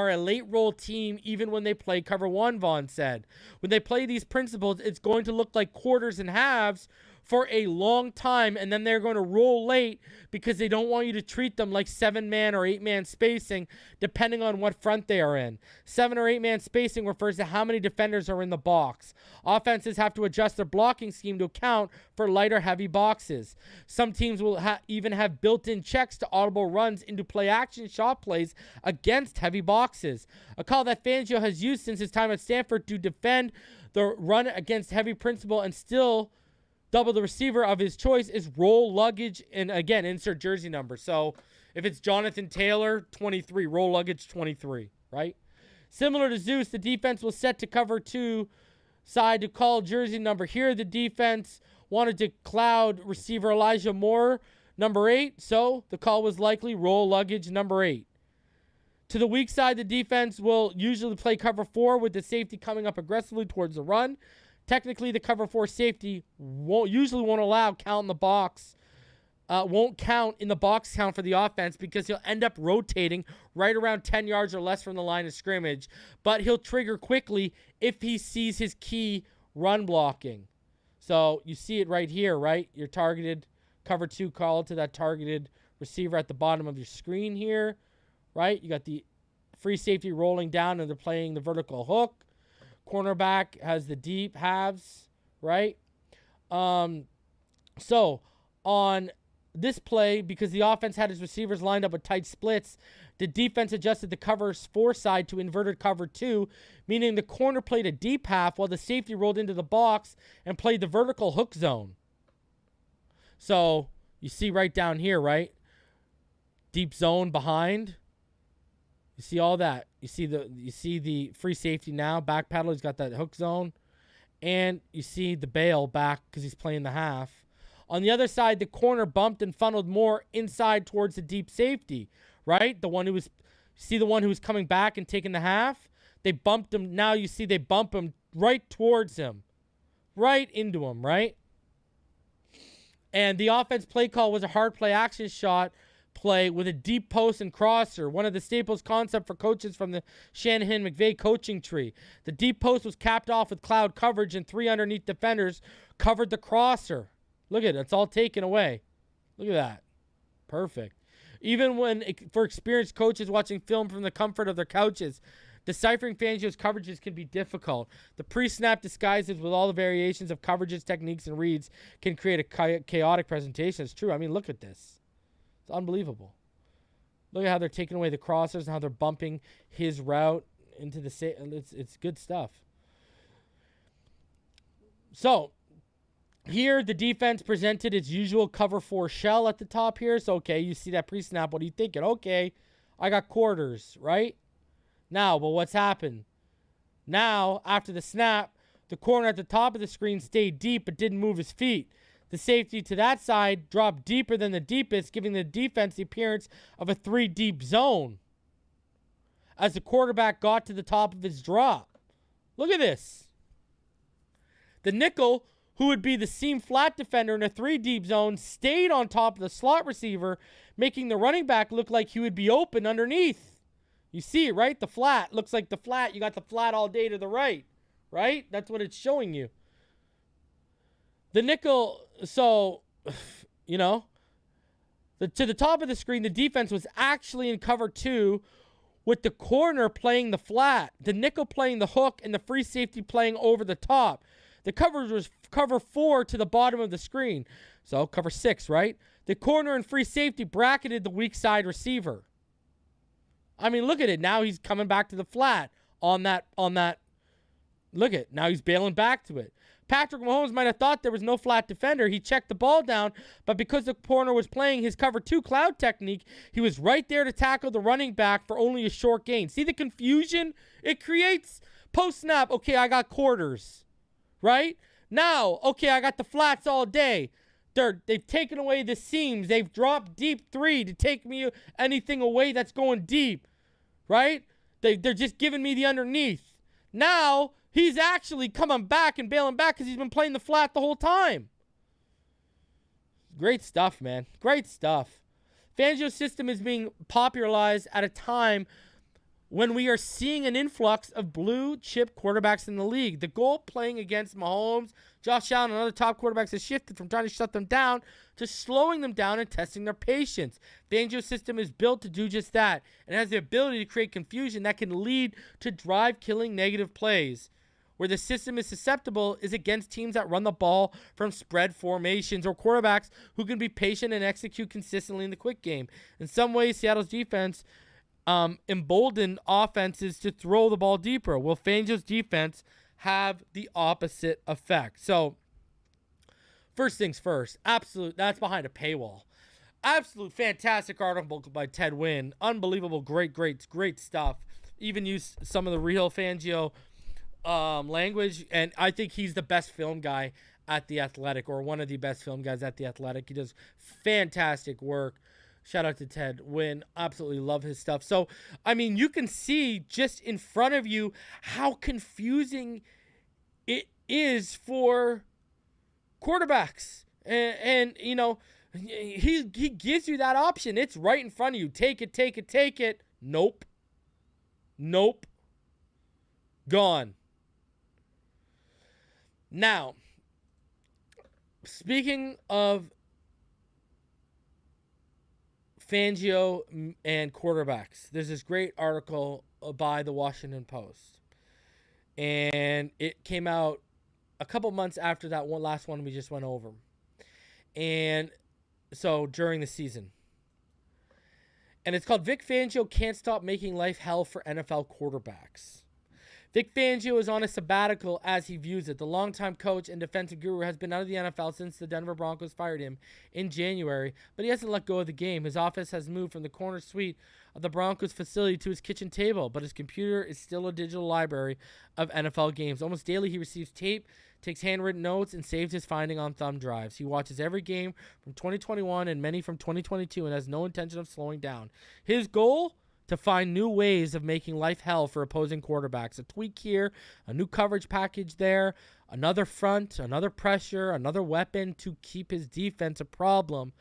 a late roll team even when they play cover 1, Vaughn said. When they play these principles, it's going to look like quarters and halves for a long time, and then they're going to roll late because they don't want you to treat them like 7-man or 8-man spacing, depending on what front they are in. 7 or 8-man spacing refers to how many defenders are in the box. Offenses have to adjust their blocking scheme to account for lighter, heavy boxes. Some teams will even have built-in checks to audible runs into play-action shot plays against heavy boxes. A call that Fangio has used since his time at Stanford to defend the run against heavy principle and still double the receiver of his choice is roll luggage, and again, insert jersey number. So if it's Jonathan Taylor, 23, roll luggage 23, right? Similar to Zeus, the defense was set to cover 2 side to call jersey number. Here, the defense wanted to cloud receiver Elijah Moore, number 8, so the call was likely roll luggage number 8. To the weak side, the defense will usually play cover 4 with the safety coming up aggressively towards the run. Technically, the cover 4 safety won't count in the box. Won't count in the box count for the offense because he'll end up rotating right around 10 yards or less from the line of scrimmage. But he'll trigger quickly if he sees his key run blocking. So you see it right here, right? Your targeted cover 2 call to that targeted receiver at the bottom of your screen here, right? You got the free safety rolling down and they're playing the vertical hook. Cornerback has the deep halves, right? So on this play, because the offense had his receivers lined up with tight splits, the defense adjusted the cover 4 side to inverted cover 2, meaning the corner played a deep half while the safety rolled into the box and played the vertical hook zone. So you see right down here, right? Deep zone behind. You see all that. You see the free safety now. Back paddle, he's got that hook zone. And you see the bail back because he's playing the half. On the other side, the corner bumped and funneled more inside towards the deep safety, right? The one who was coming back and taking the half. They bumped him. Now you see they bump him right towards him. Right into him, right? And the offense play call was a hard play action shot play with a deep post and crosser, one of the staples concept for coaches from the Shanahan-McVay coaching tree. The deep post was capped off with cloud coverage and 3 underneath defenders covered the crosser. Look at it. It's all taken away. Look at that. Perfect. Even for experienced coaches watching film from the comfort of their couches, deciphering Fangio's coverages can be difficult. The pre-snap disguises with all the variations of coverages, techniques, and reads can create a chaotic presentation. It's true. I mean, look at this. It's unbelievable. Look at how they're taking away the crossers and how they're bumping his route into the... It's good stuff. So, here the defense presented its usual cover 4 shell at the top here. So, okay, you see that pre-snap. What are you thinking? Okay, I got quarters, right? Now, but what's happened? Now, after the snap, the corner at the top of the screen stayed deep but didn't move his feet. The safety to that side dropped deeper than the deepest, giving the defense the appearance of a 3-deep zone as the quarterback got to the top of his drop. Look at this. The nickel, who would be the seam flat defender in a 3-deep zone, stayed on top of the slot receiver, making the running back look like he would be open underneath. You see it, right? The flat. Looks like the flat. You got the flat all day to the right, right? That's what it's showing you. The nickel, so, you know, to the top of the screen, the defense was actually in cover 2 with the corner playing the flat, the nickel playing the hook, and the free safety playing over the top. The coverage was cover 4 to the bottom of the screen. So, cover 6, right? The corner and free safety bracketed the weak side receiver. I mean, look at it. Now he's coming back to the flat on that. Look at it. Now he's bailing back to it. Patrick Mahomes might have thought there was no flat defender. He checked the ball down, but because the corner was playing his cover 2 cloud technique, he was right there to tackle the running back for only a short gain. See the confusion it creates? Post-snap, okay, I got quarters, right? Now, okay, I got the flats all day. They've taken away the seams. They've dropped deep 3 to take me anything away that's going deep, right? They're just giving me the underneath. Now, he's actually coming back and bailing back because he's been playing the flat the whole time. Great stuff, man. Great stuff. Fangio's system is being popularized at a time when we are seeing an influx of blue chip quarterbacks in the league. The goal playing against Mahomes, Josh Allen, and other top quarterbacks has shifted from trying to shut them down to slowing them down and testing their patience. Fangio's system is built to do just that and has the ability to create confusion that can lead to drive-killing negative plays. Where the system is susceptible is against teams that run the ball from spread formations or quarterbacks who can be patient and execute consistently in the quick game. In some ways, Seattle's defense emboldened offenses to throw the ball deeper. Will Fangio's defense have the opposite effect? So, first things first, that's behind a paywall. Absolute fantastic article by Ted Wynn. Unbelievable, great stuff. Even used some of the real Fangio language, and I think he's the best film guy at The Athletic, or one of the best film guys at The Athletic. He does fantastic work. Shout out to Ted Wynn. Absolutely love his stuff. So, I mean, you can see just in front of you how confusing it is for quarterbacks. And you know, he gives you that option. It's right in front of you. Take it. Nope. Gone. Now, speaking of Fangio and quarterbacks. There's this great article by the Washington Post, and it came out a couple months after that last one we just went over, and so during the season. And it's called Vic Fangio Can't Stop Making Life Hell for NFL Quarterbacks. Vic Fangio is on a sabbatical as he views it. The longtime coach and defensive guru has been out of the NFL since the Denver Broncos fired him in January, but he hasn't let go of the game. His office has moved from the corner suite of the Broncos facility to his kitchen table, but his computer is still a digital library of NFL games. Almost daily he receives tape, takes handwritten notes, and saves his finding on thumb drives. He watches every game from 2021 and many from 2022 and has no intention of slowing down. His goal? To find new ways of making life hell for opposing quarterbacks. A tweak here, a new coverage package there, another front, another pressure, another weapon to keep his defense a problem.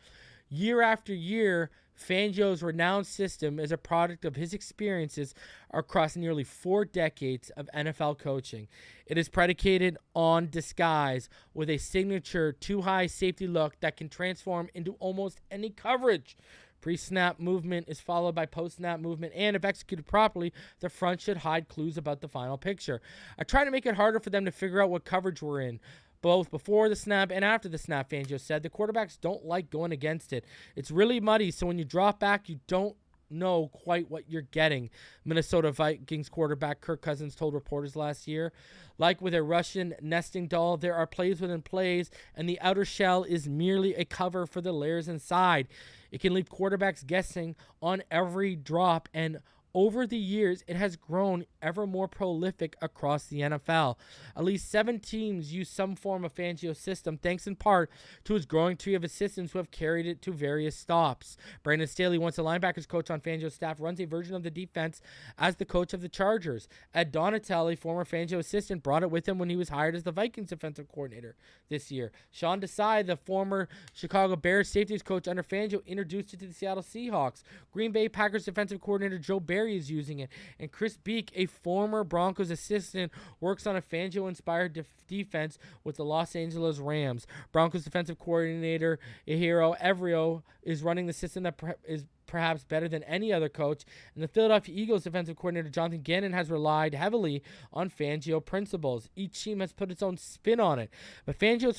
Year after year, Fangio's renowned system is a product of his experiences across nearly 4 decades of NFL coaching. It is predicated on disguise with a signature too-high safety look that can transform into almost any coverage. Pre-snap movement is followed by post-snap movement, and if executed properly, the front should hide clues about the final picture. I try to make it harder for them to figure out what coverage we're in, both before the snap and after the snap, Fangio said. The quarterbacks don't like going against it. It's really muddy, so when you drop back, you don't know quite what you're getting, Minnesota Vikings quarterback Kirk Cousins told reporters last year. Like with a Russian nesting doll, there are plays within plays, and the outer shell is merely a cover for the layers inside. It can leave quarterbacks guessing on every drop, and over the years, it has grown ever more prolific across the NFL. At least 7 teams use some form of Fangio's system, thanks in part to his growing tree of assistants who have carried it to various stops. Brandon Staley, once a linebackers coach on Fangio's staff, runs a version of the defense as the coach of the Chargers. Ed Donatelli, former Fangio assistant, brought it with him when he was hired as the Vikings defensive coordinator this year. Sean Desai, the former Chicago Bears safeties coach under Fangio, introduced it to the Seattle Seahawks. Green Bay Packers defensive coordinator Joe Barry is using it, and Chris Beek, a former Broncos assistant, works on a Fangio-inspired defense with the Los Angeles Rams. Broncos defensive coordinator Ehiro Evrio is running the system that is perhaps better than any other coach, and the Philadelphia Eagles defensive coordinator Jonathan Gannon has relied heavily on Fangio principles. Each team has put its own spin on it, but Fangio's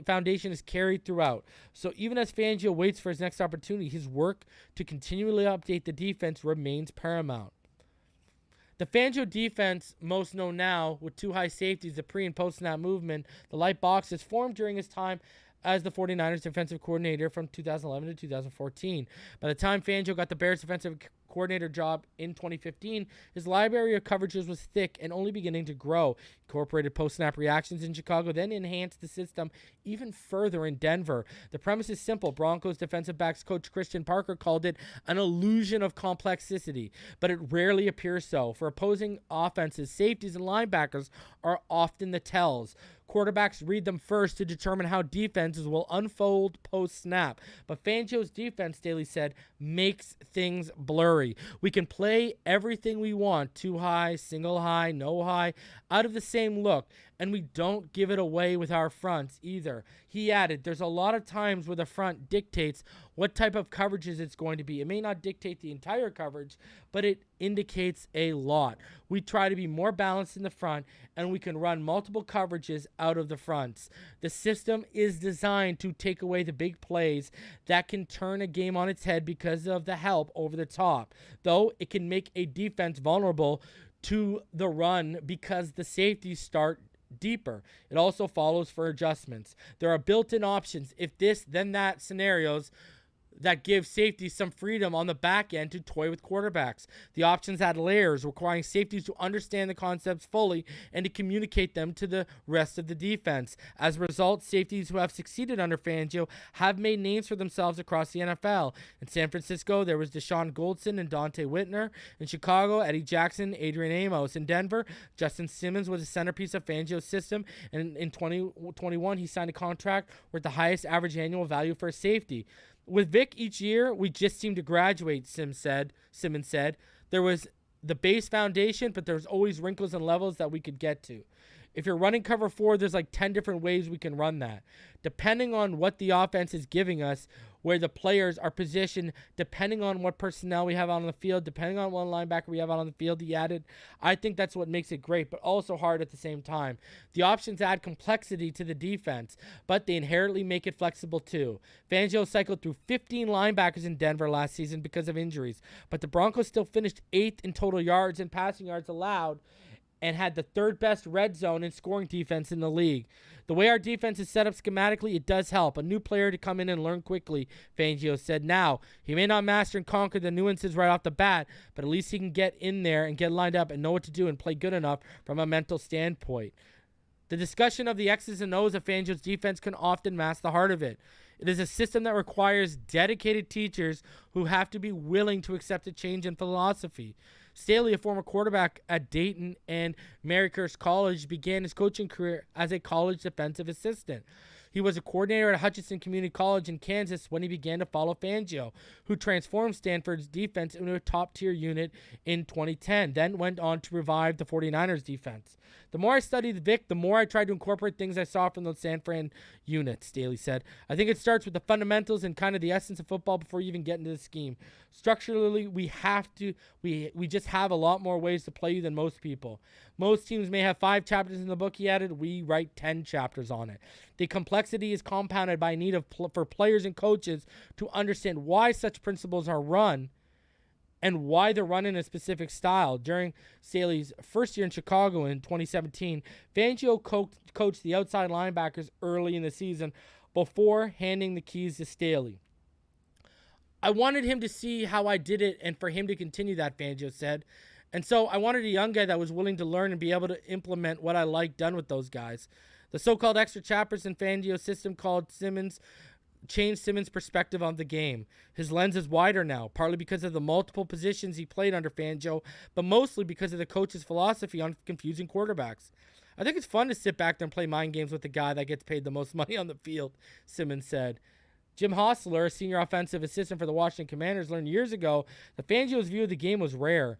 foundation is carried throughout. So even as Fangio waits for his next opportunity, his work to continually update the defense remains paramount. The Fangio defense, most known now with 2 high safeties, the pre- and post-snap movement, the light boxes, formed during his time as the 49ers defensive coordinator from 2011 to 2014. By the time Fangio got the Bears defensive coordinator job in 2015, his library of coverages was thick and only beginning to grow. Incorporated post-snap reactions in Chicago, then enhanced the system even further in Denver. The premise is simple. Broncos defensive backs coach Christian Parker called it an illusion of complexity, but it rarely appears so. For opposing offenses, safeties and linebackers are often the tells. Quarterbacks read them first to determine how defenses will unfold post-snap. But Fangio's defense, Staley said, makes things blurry. We can play everything we want, 2 high, single high, no high, out of the same look, and we don't give it away with our fronts either. He added, there's a lot of times where the front dictates what type of coverages it's going to be. It may not dictate the entire coverage, but it indicates a lot. We try to be more balanced in the front, and we can run multiple coverages out of the fronts. The system is designed to take away the big plays that can turn a game on its head because of the help over the top, though it can make a defense vulnerable to the run because the safeties start deeper. It also follows for adjustments. There are built-in options, if this then that scenarios, that give safeties some freedom on the back end to toy with quarterbacks. The options add layers, requiring safeties to understand the concepts fully and to communicate them to the rest of the defense. As a result, safeties who have succeeded under Fangio have made names for themselves across the NFL. In San Francisco, there was Deshaun Goldson and Dante Whitner. In Chicago, Eddie Jackson, Adrian Amos. In Denver, Justin Simmons was a centerpiece of Fangio's system, and in 2021, he signed a contract worth the highest average annual value for a safety. With Vic each year, we just seem to graduate, Simmons said. There was the base foundation, but there's always wrinkles and levels that we could get to. If you're running cover 4, there's like 10 different ways we can run that. Depending on what the offense is giving us, where the players are positioned, depending on what personnel we have out on the field, depending on what linebacker we have out on the field, he added. I think that's what makes it great, but also hard at the same time. The options add complexity to the defense, but they inherently make it flexible too. Fangio cycled through 15 linebackers in Denver last season because of injuries, but the Broncos still finished 8th in total yards and passing yards allowed, and had the 3rd best red zone and scoring defense in the league. The way our defense is set up schematically, it does help. A new player to come in and learn quickly, Fangio said. Now, he may not master and conquer the nuances right off the bat, but at least he can get in there and get lined up and know what to do and play good enough from a mental standpoint. The discussion of the X's and O's of Fangio's defense can often mask the heart of it. It is a system that requires dedicated teachers who have to be willing to accept a change in philosophy. Staley, a former quarterback at Dayton and Marycurst College, began his coaching career as a college defensive assistant. He was a coordinator at Hutchinson Community College in Kansas when he began to follow Fangio, who transformed Stanford's defense into a top-tier unit in 2010, then went on to revive the 49ers defense. The more I studied Vic, the more I tried to incorporate things I saw from those San Fran units, Staley said. I think it starts with the fundamentals and kind of the essence of football before you even get into the scheme. Structurally, we just have a lot more ways to play you than most people. Most teams may have 5 chapters in the book, he added. We write 10 chapters on it. The complexity is compounded by a need for players and coaches to understand why such principles are run and why they're run in a specific style. During Staley's first year in Chicago in 2017, Fangio coached the outside linebackers early in the season before handing the keys to Staley. I wanted him to see how I did it and for him to continue that, Fangio said. And so I wanted a young guy that was willing to learn and be able to implement what I liked done with those guys. The so-called extra chapters in Fangio's system changed Simmons' perspective on the game. His lens is wider now, partly because of the multiple positions he played under Fangio, but mostly because of the coach's philosophy on confusing quarterbacks. I think it's fun to sit back there and play mind games with the guy that gets paid the most money on the field, Simmons said. Jim Hostler, a senior offensive assistant for the Washington Commanders, learned years ago that Fangio's view of the game was rare.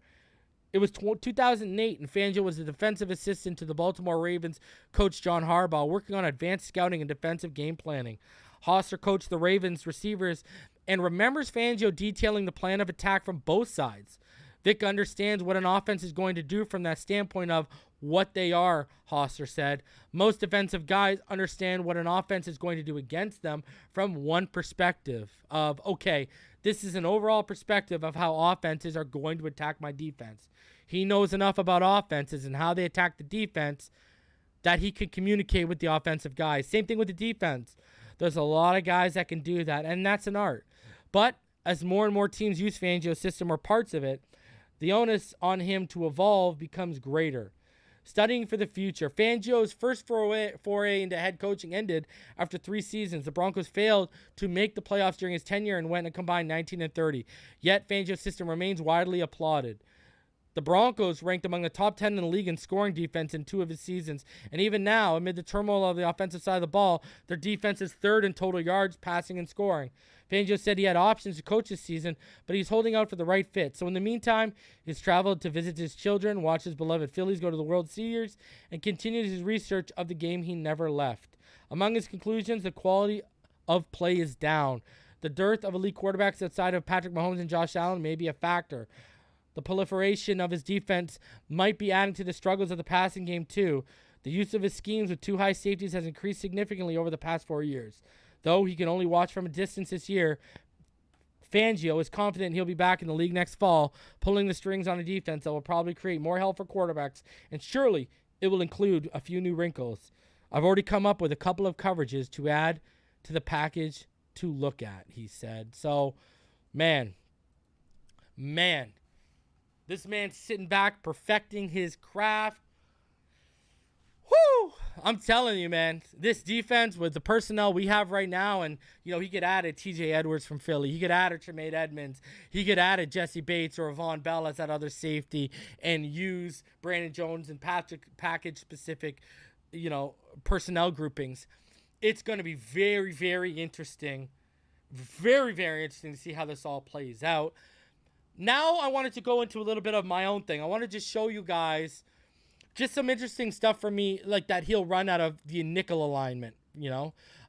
It was 2008, and Fangio was the defensive assistant to the Baltimore Ravens coach John Harbaugh, working on advanced scouting and defensive game planning. Hostler coached the Ravens receivers and remembers Fangio detailing the plan of attack from both sides. Vic understands what an offense is going to do from that standpoint of what they are, Hostler said. Most defensive guys understand what an offense is going to do against them from one perspective of, okay, this is an overall perspective of how offenses are going to attack my defense. He knows enough about offenses and how they attack the defense that he can communicate with the offensive guys. Same thing with the defense. There's a lot of guys that can do that, and that's an art. But as more and more teams use Fangio's system or parts of it, the onus on him to evolve becomes greater. Studying for the future, Fangio's first foray into head coaching ended after 3 seasons. The Broncos failed to make the playoffs during his tenure and went a combined 19-30. Yet Fangio's system remains widely applauded. The Broncos ranked among the top 10 in the league in scoring defense in 2 of his seasons. And even now, amid the turmoil of the offensive side of the ball, their defense is 3rd in total yards, passing, and scoring. Fangio said he had options to coach this season, but he's holding out for the right fit. So in the meantime, he's traveled to visit his children, watch his beloved Phillies go to the World Series, and continues his research of the game he never left. Among his conclusions, the quality of play is down. The dearth of elite quarterbacks outside of Patrick Mahomes and Josh Allen may be a factor. The proliferation of his defense might be adding to the struggles of the passing game too. The use of his schemes with 2 high safeties has increased significantly over the past 4 years. Though he can only watch from a distance this year, Fangio is confident he'll be back in the league next fall, pulling the strings on a defense that will probably create more help for quarterbacks, and surely it will include a few new wrinkles. I've already come up with a couple of coverages to add to the package to look at, he said. So, man, this man's sitting back, perfecting his craft. Whoo! I'm telling you, man, this defense with the personnel we have right now, and, you know, he could add a TJ Edwards from Philly. He could add a Tremaine Edmonds. He could add a Jesse Bates or a Von Bell as that other safety and use Brandon Jones and package-specific, you know, personnel groupings. It's going to be very, very interesting. Very, very interesting to see how this all plays out. Now I wanted to go into a little bit of my own thing. I want to just show you guys just some interesting stuff for me, like that he'll run out of the nickel alignment.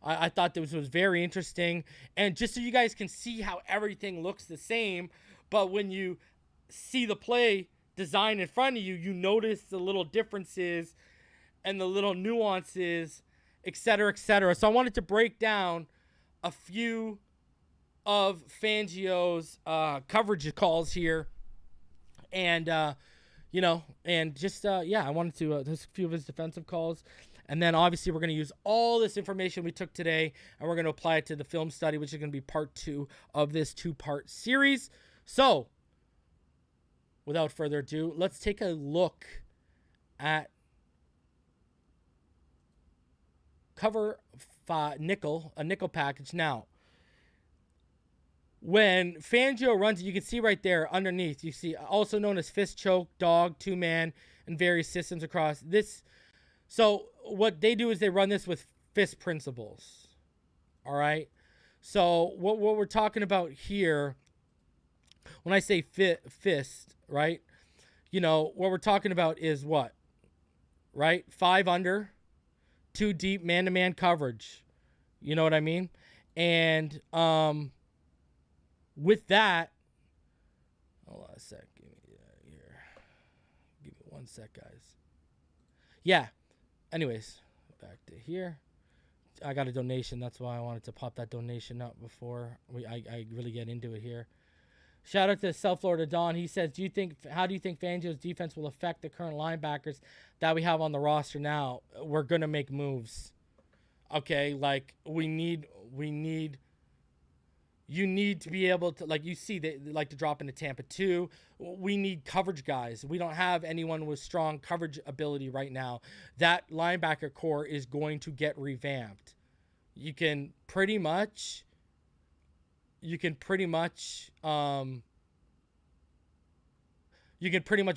I thought this was very interesting. And just so you guys can see how everything looks the same, but when you see the play design in front of you, you notice the little differences and the little nuances, et cetera, et cetera. So I wanted to break down a few of Fangio's coverage calls here. And, and just, I wanted to, there's a few of his defensive calls. And then obviously we're going to use all this information we took today and we're going to apply it to the film study, which is going to be part 2 of this 2-part series. So without further ado, let's take a look at cover a nickel package. Now, when Fangio runs it, you can see right there underneath, you see also known as fist choke, dog, 2-man, and various systems across this. So what they do is they run this with fist principles. All right. So what we're talking about here, when I say fist, right? What we're talking about is what? Right? 5 under, 2 deep, man-to-man coverage. You know what I mean? And with that, hold on a sec. Give me 1 sec, guys. Yeah. Anyways, back to here. I got a donation. That's why I wanted to pop that donation up before I really get into it here. Shout out to South Florida Don. He says, how do you think Fangio's defense will affect the current linebackers that we have on the roster now? We're going to make moves. Okay, like you need to be able to, like you see, they like to drop into Tampa too. We need coverage guys. We don't have anyone with strong coverage ability right now. That linebacker core is going to get revamped. You can pretty much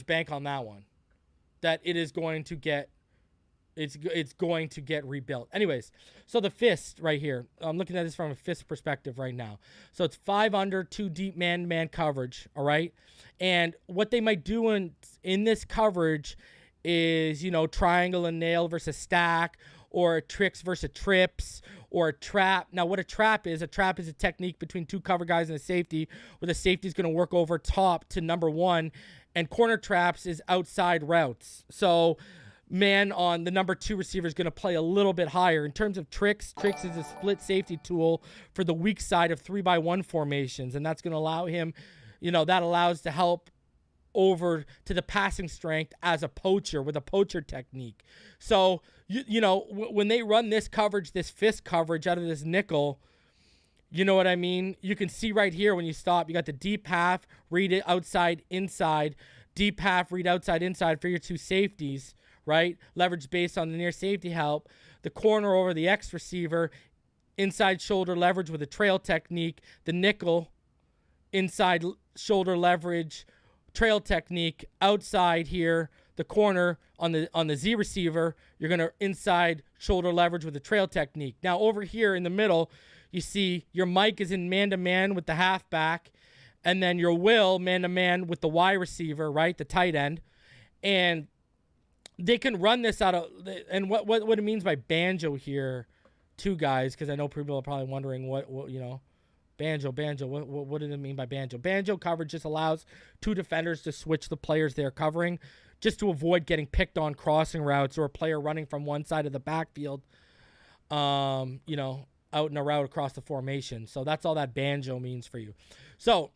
bank on that one. That it is going to get It's going to get rebuilt. Anyways, so the fist right here. I'm looking at this from a fist perspective right now. So it's 5 under, 2 deep man-to-man coverage, all right? And what they might do in this coverage is, triangle and nail versus stack, or tricks versus trips, or a trap. Now, what a trap is a technique between 2 cover guys and a safety, where the safety is going to work over top to number 1, and corner traps is outside routes. So man on the number 2 receiver is going to play a little bit higher. In terms of tricks is a split safety tool for the weak side of 3-by-1 formations, and that's going to allow him, that allows to help over to the passing strength as a poacher with a poacher technique. So, when they run this coverage, this fist coverage out of this nickel, you know what I mean? You can see right here when you stop, you got the deep half, read it outside, inside, deep half, read outside, inside for your 2 safeties, right? Leverage based on the near safety help. The corner over the X receiver, inside shoulder leverage with a trail technique. The nickel, inside shoulder leverage, trail technique. Outside here, the corner on the Z receiver, you're going to inside shoulder leverage with a trail technique. Now over here in the middle, you see your Mike is in man-to-man with the halfback, and then your Will man-to-man with the Y receiver, right? The tight end. And they can run this out of, and what it means by banjo here, too, guys, because I know people are probably wondering what banjo, what did it mean by banjo? Banjo coverage just allows 2 defenders to switch the players they're covering, just to avoid getting picked on crossing routes or a player running from one side of the backfield, out in a route across the formation. So that's all that banjo means for you. So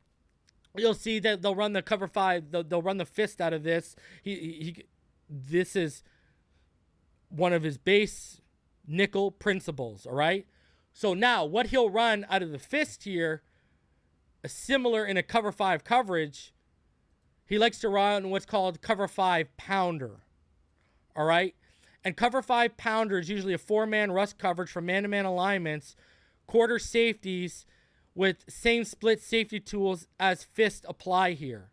you'll see that they'll run the cover 5, they'll run the fist out of this. This is one of his base nickel principles, all right? So now what he'll run out of the fist here, similar in a cover 5 coverage, he likes to run what's called cover 5 pounder, all right? And cover 5 pounder is usually a 4-man rush coverage for man-to-man alignments, quarter safeties with same split safety tools as fist apply here,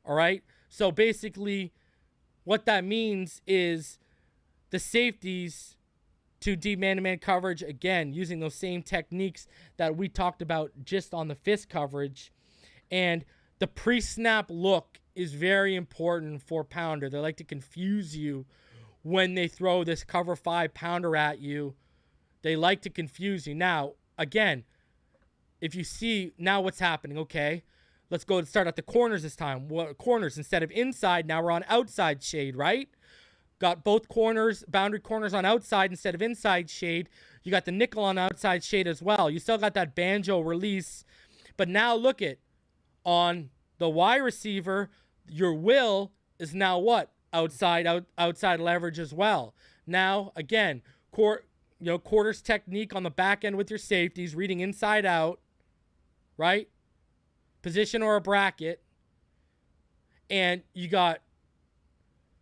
all right? So basically, what that means is the safeties to deep man-to-man coverage, again, using those same techniques that we talked about just on the fist coverage. And the pre-snap look is very important for Pounder. They like to confuse you when they throw this cover 5 pounder at you. They like to confuse you. Now, again, if you see now what's happening, okay, let's go and start at the corners this time. Corners, instead of inside, now we're on outside shade, right? Got both corners, boundary corners on outside instead of inside shade. You got the nickel on outside shade as well. You still got that banjo release. But now look at, on the wide receiver, your will is now what? Outside leverage as well. Now, again, quarters technique on the back end with your safeties, reading inside out, right? Position or a bracket. And you got,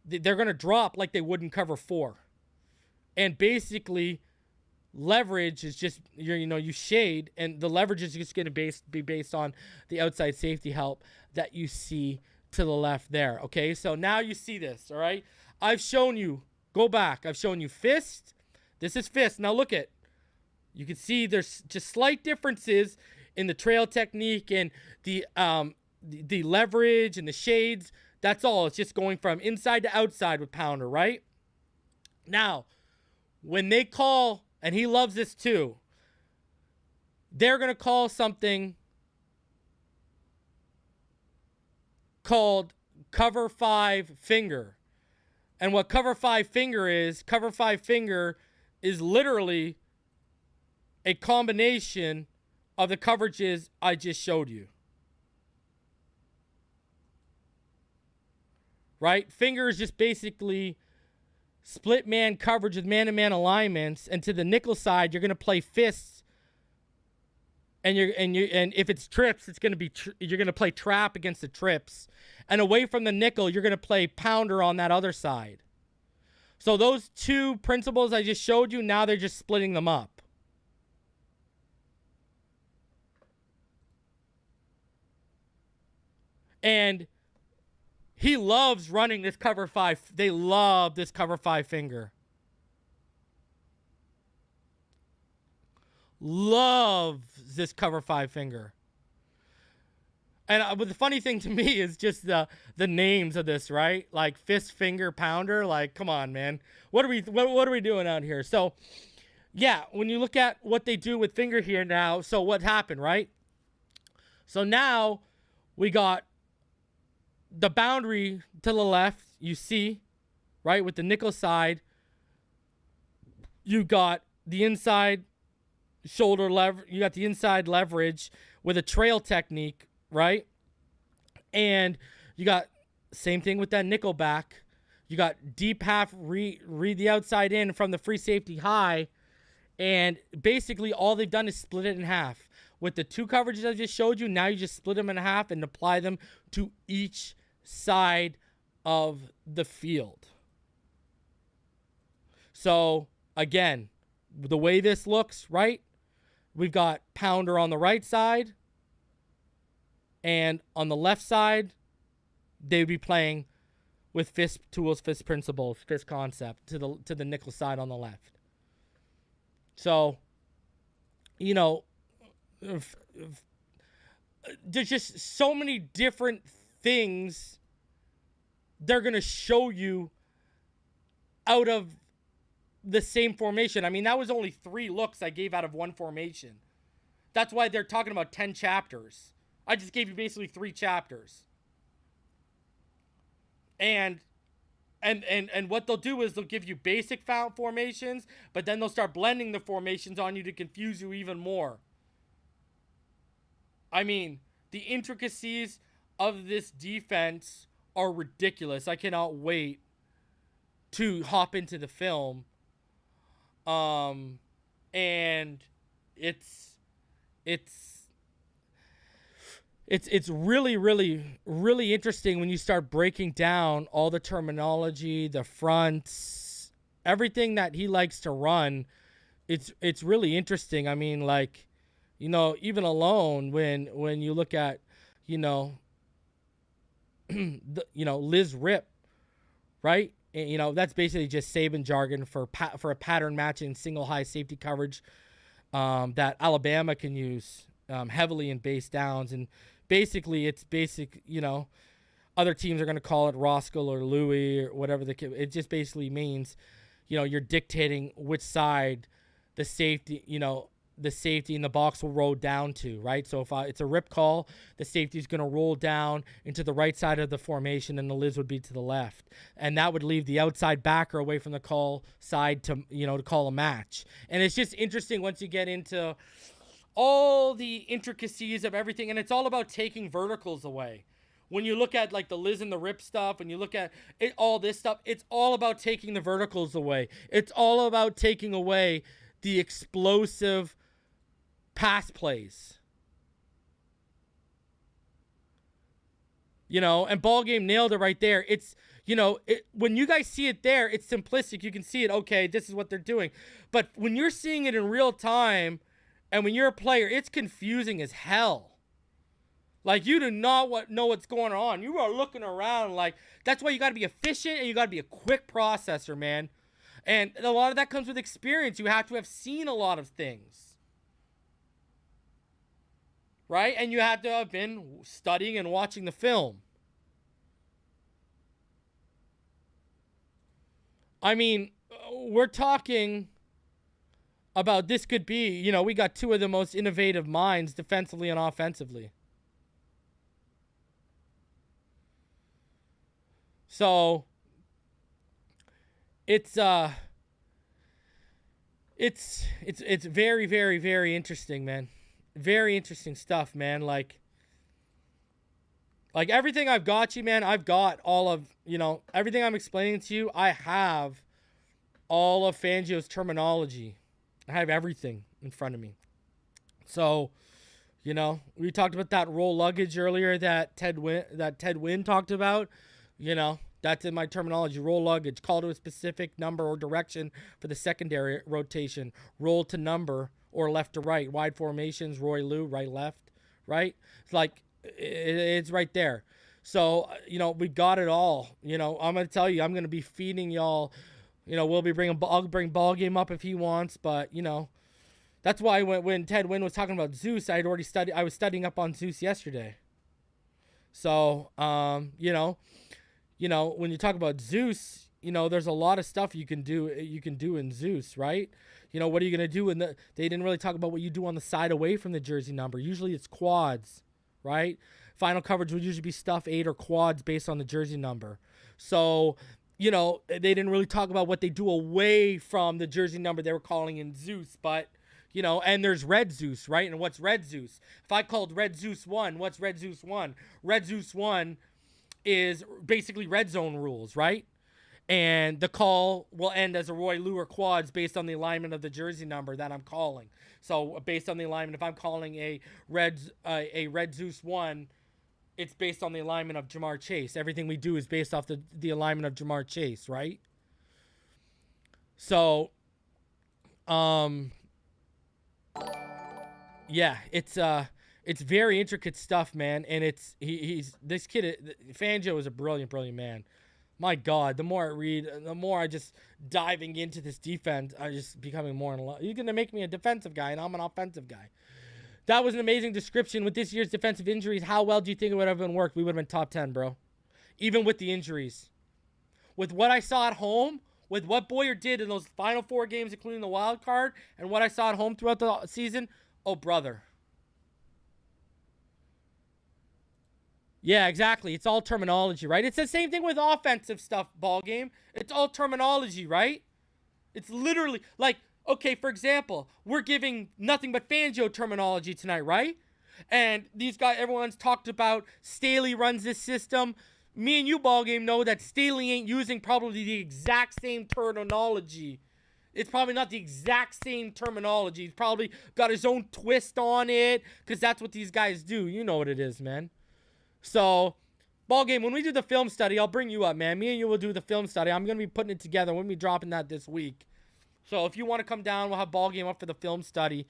they're going to drop like they would in cover 4. And basically, leverage is just, you shade, and the leverage is just going to be based on the outside safety help that you see to the left there. Okay, so now you see this, all right? I've shown you, go back, I've shown you fist. This is fist. Now look at, you can see there's just slight differences in the trail technique and the leverage and the shades. That's all. It's just going from inside to outside with Pounder, right? Now, when they call, and he loves this too, they're going to call something called cover 5 finger. And what cover 5 finger is literally a combination of the coverages I just showed you. Right? Finger is just basically split man coverage with man-to-man alignments, and to the nickel side, you're going to play fists, and if it's trips, it's going to be you're going to play trap against the trips, and away from the nickel, you're going to play pounder on that other side. So those two principles I just showed you, now they're just splitting them up. And he loves running this cover 5. They love this cover 5 finger. Loves this cover 5 finger. And but the funny thing to me is just the names of this, right? Like fist, finger, pounder. Like, come on, man. What are we doing out here? So, yeah, when you look at what they do with finger here now, so what happened, right? So now we got the boundary to the left, you see, right, with the nickel side. You got the inside shoulder lever. You got the inside leverage with a trail technique, right? And you got same thing with that nickel back. You got deep half read the outside in from the free safety high, and basically all they've done is split it in half. With the two coverages I just showed you, now you just split them in half and apply them to each side of the field. So again, the way this looks, right? We've got pounder on the right side, and on the left side, they would be playing with fist tools, fist principles, fist concept to the nickel side on the left. So, there's just so many different things they're going to show you out of the same formation. I mean, that was only 3 looks I gave out of one formation. That's why they're talking about 10 chapters. I just gave you basically 3 chapters. And what they'll do is they'll give you basic formations, but then they'll start blending the formations on you to confuse you even more. I mean, the intricacies of this defense are ridiculous. I cannot wait to hop into the film. And it's really, really, really interesting when you start breaking down all the terminology, the fronts, everything that he likes to run. It's really interesting. I mean, like, even alone when you look at, Liz Rip, right? And, that's basically just Saban jargon for a pattern matching single high safety coverage that Alabama can use heavily in base downs. And basically, it's basic, Other teams are going to call it Roscoe or Louis or whatever. It just basically means, you're dictating which side the safety in the box will roll down to, right? So if it's a rip call, the safety is going to roll down into the right side of the formation, and the Liz would be to the left. And that would leave the outside backer away from the call side to call a match. And it's just interesting once you get into all the intricacies of everything, and it's all about taking verticals away. When you look at like the Liz and the rip stuff, and you look at all this stuff, it's all about taking the verticals away. It's all about taking away the explosive pass plays. And Ball Game nailed it right there. It's, when you guys see it there, it's simplistic. You can see it, okay, this is what they're doing. But when you're seeing it in real time, and when you're a player, it's confusing as hell. Like, you do not know what's going on. You are looking around like, that's why you got to be efficient, and you got to be a quick processor, man. And a lot of that comes with experience. You have to have seen a lot of things. Right? And you have to have been studying and watching the film. I mean, we're talking about this could be, we got two of the most innovative minds defensively and offensively. So it's very, very, very interesting, man. Very interesting stuff, man. Like everything I've got you, man, I've got all of, everything I'm explaining to you, I have all of Fangio's terminology. I have everything in front of me. So, we talked about that roll luggage earlier that Ted Wynn talked about. That's in my terminology. Roll luggage, call to a specific number or direction for the secondary rotation. Roll to number or left to right. Wide formations, Roy Lou, right, left, right? It's like, it's right there. So, we got it all. I'm going to tell you, I'm going to be feeding y'all. I'll bring Ball Game up if he wants, but, that's why when Ted Wynn was talking about Zeus, I was studying up on Zeus yesterday. So, when you talk about Zeus, there's a lot of stuff you can do in Zeus, right? What are you going to do? They didn't really talk about what you do on the side away from the jersey number. Usually it's quads, right? Final coverage would usually be stuff 8 or quads based on the jersey number. So, they didn't really talk about what they do away from the jersey number they were calling in Zeus, but, and there's Red Zeus, right? And what's Red Zeus? If I called Red Zeus 1, what's Red Zeus 1? Red Zeus 1 is basically red zone rules, right? And the call will end as a Roy Lou or quads based on the alignment of the jersey number that I'm calling. So based on the alignment, if I'm calling a red Zeus 1, it's based on the alignment of Jamar Chase. Everything we do is based off the alignment of Jamar Chase, right? So, yeah, it's very intricate stuff, man. And this kid, Fangio is a brilliant, brilliant man. My God, the more I read, the more I just diving into this defense, I just becoming more in love. You're going to make me a defensive guy, and I'm an offensive guy. That was an amazing description. With this year's defensive injuries, how well do you think it would have been worked? We would have been top 10, bro. Even with the injuries. With what I saw at home, with what Boyer did in those final 4 games, including the wild card, and what I saw at home throughout the season, oh, brother. Yeah, exactly. It's all terminology, right? It's the same thing with offensive stuff, Ball Game. It's all terminology, right? It's literally like, okay, for example, we're giving nothing but Fangio terminology tonight, right? And these guys, everyone's talked about Staley runs this system. Me and you, Ball Game, know that Staley ain't using probably the exact same terminology. It's probably not the exact same terminology. He's probably got his own twist on it because that's what these guys do. You know what it is, man. So, Ball Game, when we do the film study, I'll bring you up, man. Me and you will do the film study. I'm going to be putting it together. We'll be dropping that this week. So, if you want to come down, we'll have Ball Game up for the film study.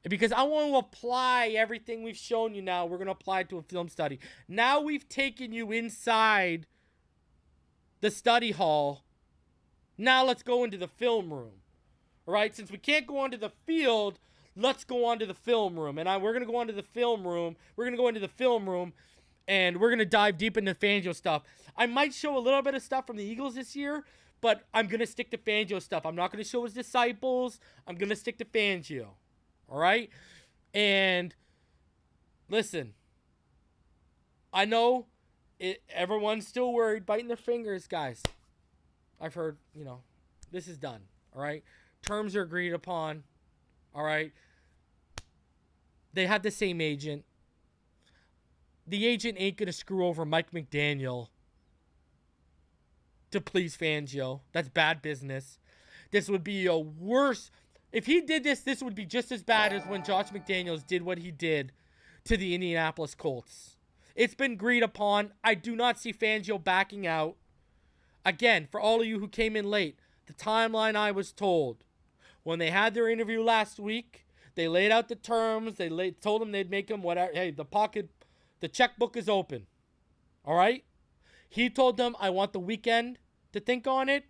Because I want to apply everything we've shown you now. We're going to apply it to a film study. Now we've taken you inside the study hall. Now let's go into the film room. All right? Since we can't go onto the field, let's go onto the film room. And we're going to go onto the film room. We're going to go into the film room. And we're going to dive deep into Fangio stuff. I might show a little bit of stuff from the Eagles this year, but I'm going to stick to Fangio stuff. I'm not going to show his disciples. I'm going to stick to Fangio. All right? And listen, I know everyone's still worried, biting their fingers, guys. I've heard, this is done. All right? Terms are agreed upon. All right? They have the same agent. The agent ain't going to screw over Mike McDaniel to please Fangio. That's bad business. This would be a worse... If he did this would be just as bad as when Josh McDaniels did what he did to the Indianapolis Colts. It's been agreed upon. I do not see Fangio backing out. Again, for all of you who came in late, the timeline I was told. When they had their interview last week, they laid out the terms. They told him they'd make him whatever. Hey, the checkbook is open. All right? He told them, I want the weekend to think on it.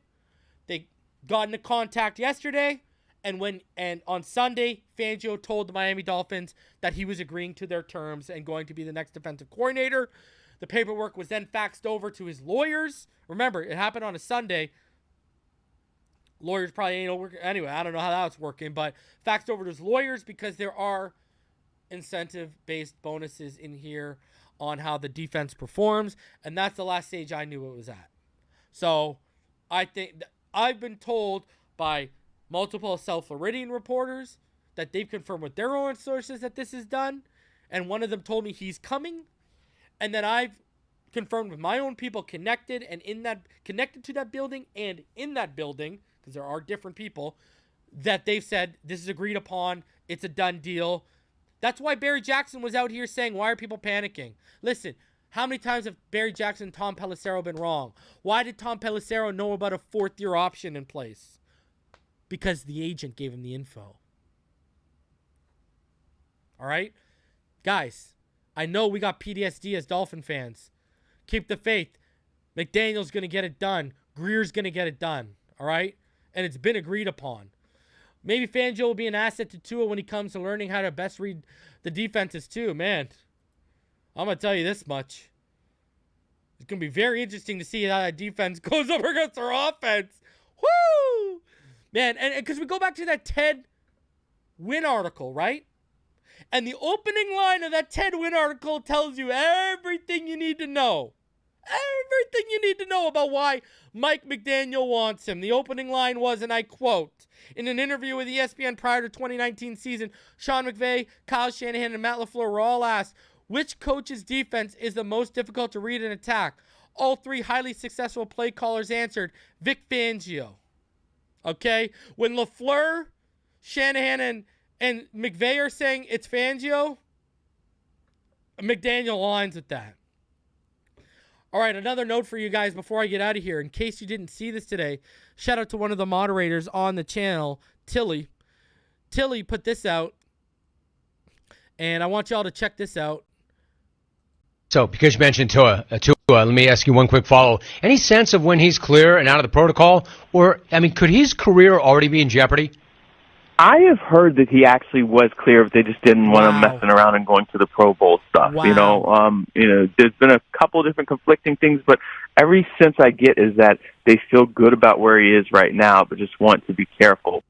They got into contact yesterday. And on Sunday, Fangio told the Miami Dolphins that he was agreeing to their terms and going to be the next defensive coordinator. The paperwork was then faxed over to his lawyers. Remember, it happened on a Sunday. Lawyers probably ain't working. Anyway, I don't know how that's working, but faxed over to his lawyers because there are incentive-based bonuses in here on how the defense performs, and that's the last stage I knew it was at. So I think I've been told by multiple South Floridian reporters that they've confirmed with their own sources that this is done, and one of them told me he's coming, and then I've confirmed with my own people connected to that building and in that building, because there are different people, that they've said this is agreed upon, it's a done deal. That's why Barry Jackson was out here saying, why are people panicking? Listen, how many times have Barry Jackson and Tom Pelissero been wrong? Why did Tom Pelissero know about a fourth-year option in place? Because the agent gave him the info. All right? Guys, I know we got PTSD as Dolphin fans. Keep the faith. McDaniel's going to get it done. Greer's going to get it done. All right? And it's been agreed upon. Maybe Fangio will be an asset to Tua when he comes to learning how to best read the defenses too. Man, I'm going to tell you this much. It's going to be very interesting to see how that defense goes up against our offense. Woo! Man, and because we go back to that Ted Wynn article, right? And the opening line of that Ted Wynn article tells you everything you need to know. Everything you need to know about why Mike McDaniel wants him. The opening line was, and I quote, in an interview with ESPN prior to 2019 season, Sean McVay, Kyle Shanahan, and Matt LaFleur were all asked, which coach's defense is the most difficult to read and attack? All three highly successful play callers answered, Vic Fangio. Okay? When LaFleur, Shanahan, and McVay are saying it's Fangio, McDaniel aligns with that. All right, another note for you guys before I get out of here. In case you didn't see this today, shout out to one of the moderators on the channel, Tilly. Tilly put this out, and I want y'all to check this out. So, because you mentioned Tua, let me ask you one quick follow. Any sense of when he's clear and out of the protocol? Or, I mean, could his career already be in jeopardy? I have heard that he actually was clear, but they just didn't want him messing around and going to the Pro Bowl stuff. Wow. There's been a couple of different conflicting things, but every sense I get is that they feel good about where he is right now, but just want to be careful.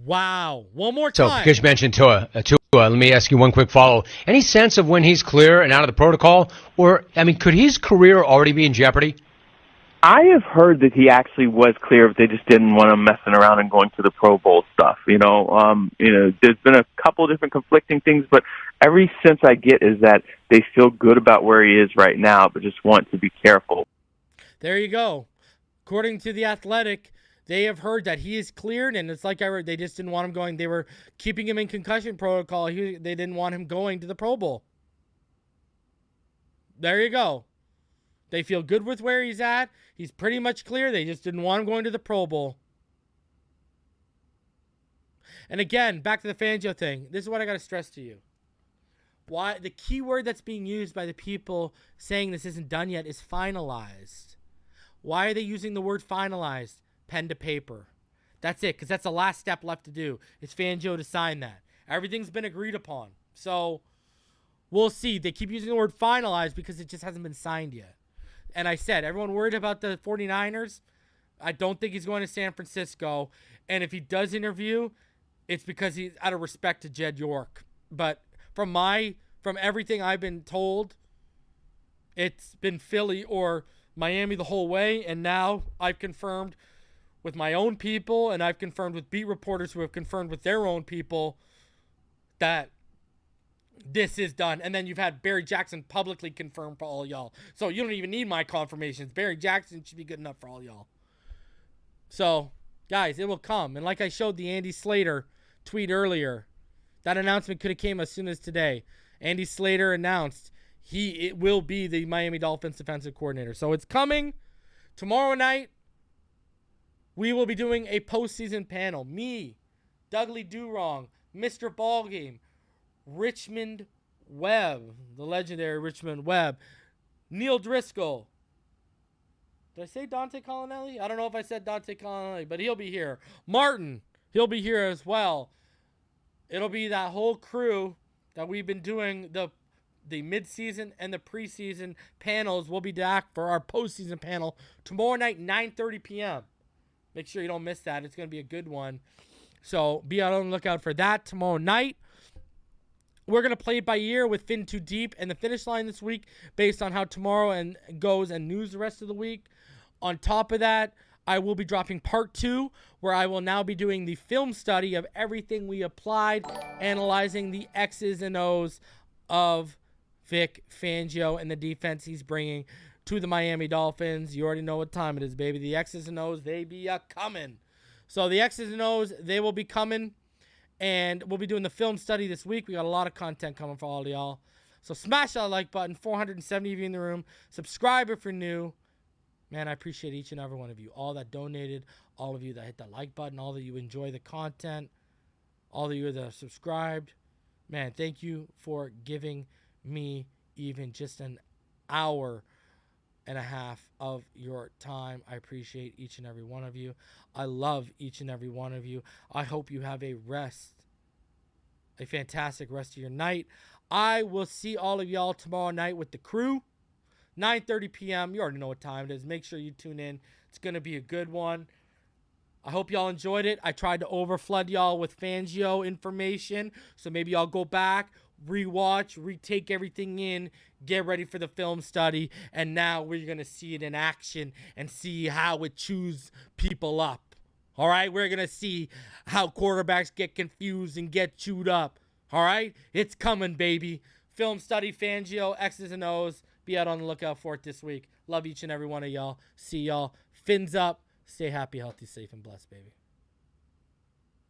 Wow. One more So, time. because you mentioned Tua, let me ask you one quick follow. Any sense of when he's clear and out of the protocol? Or, I mean, could his career already be in jeopardy? I have heard that he actually was clear, but they just didn't want him messing around and going to the Pro Bowl stuff. There's been a couple of different conflicting things, but every sense I get is that they feel good about where he is right now, but just want to be careful. There you go. According to The Athletic, they have heard that he is cleared, and it's like I read, they just didn't want him going. They were keeping him in concussion protocol. They didn't want him going to the Pro Bowl. There you go. They feel good with where he's at. He's pretty much clear. They just didn't want him going to the Pro Bowl. And again, back to the Fangio thing. This is what I got to stress to you. Why the key word that's being used by the people saying this isn't done yet is finalized. Why are they using the word finalized? Pen to paper. That's it, because that's the last step left to do. It's Fangio to sign that. Everything's been agreed upon. So We'll see. They keep using the word finalized because it just hasn't been signed yet. And I said, everyone worried about the 49ers. I don't think he's going to San Francisco. And if he does interview, it's because he's out of respect to Jed York. But from everything I've been told, it's been Philly or Miami the whole way. And now I've confirmed with my own people, and I've confirmed with beat reporters who have confirmed with their own people that this is done. And then you've had Barry Jackson publicly confirm for all y'all. So you don't even need my confirmations. Barry Jackson should be good enough for all y'all. So, guys, it will come. And like I showed the Andy Slater tweet earlier, that announcement could have came as soon as today. Andy Slater announced it will be the Miami Dolphins defensive coordinator. So it's coming. Tomorrow night, we will be doing a postseason panel. Me, Dudley Durong, Mr. Ballgame, Richmond Webb, the legendary Richmond Webb, Neil Driscoll. Did I say Dante Colonelli? I don't know if I said Dante Colonelli, but he'll be here. Martin, he'll be here as well. It'll be that whole crew that we've been doing the midseason and the preseason panels. We'll be back for our postseason panel tomorrow night, 9:30 p.m. Make sure you don't miss that. It's going to be a good one. So be on the lookout for that tomorrow night. We're going to play it by ear with Fin Too Deep and the finish line this week based on how tomorrow goes and news the rest of the week. On top of that, I will be dropping part 2, where I will now be doing the film study of everything we applied, analyzing the X's and O's of Vic Fangio and the defense he's bringing to the Miami Dolphins. You already know what time it is, baby. The X's and O's, they be a-coming. So the X's and O's, they will be coming. And we'll be doing the film study this week. We got a lot of content coming for all of y'all. So smash that like button. 470 of you in the room. Subscribe if you're new. Man, I appreciate each and every one of you. All that donated. All of you that hit that like button. All of you enjoy the content. All of you that are subscribed. Man, thank you for giving me even just an hour and a half of your time. I appreciate each and every one of you. I love each and every one of you. I hope you have a fantastic rest of your night. I will see all of y'all tomorrow night with the crew, 9:30 p.m. You already know what time it is. Make sure you tune in. It's going to be a good one. I hope y'all enjoyed it. I tried to overflood y'all with Fangio information, so maybe y'all go back, rewatch, retake everything in, get ready for the film study, and now we're going to see it in action and see how it chews people up. All right? We're going to see how quarterbacks get confused and get chewed up. All right? It's coming, baby. Film study, Fangio, X's and O's. Be out on the lookout for it this week. Love each and every one of y'all. See y'all. Fins up. Stay happy, healthy, safe, and blessed, baby.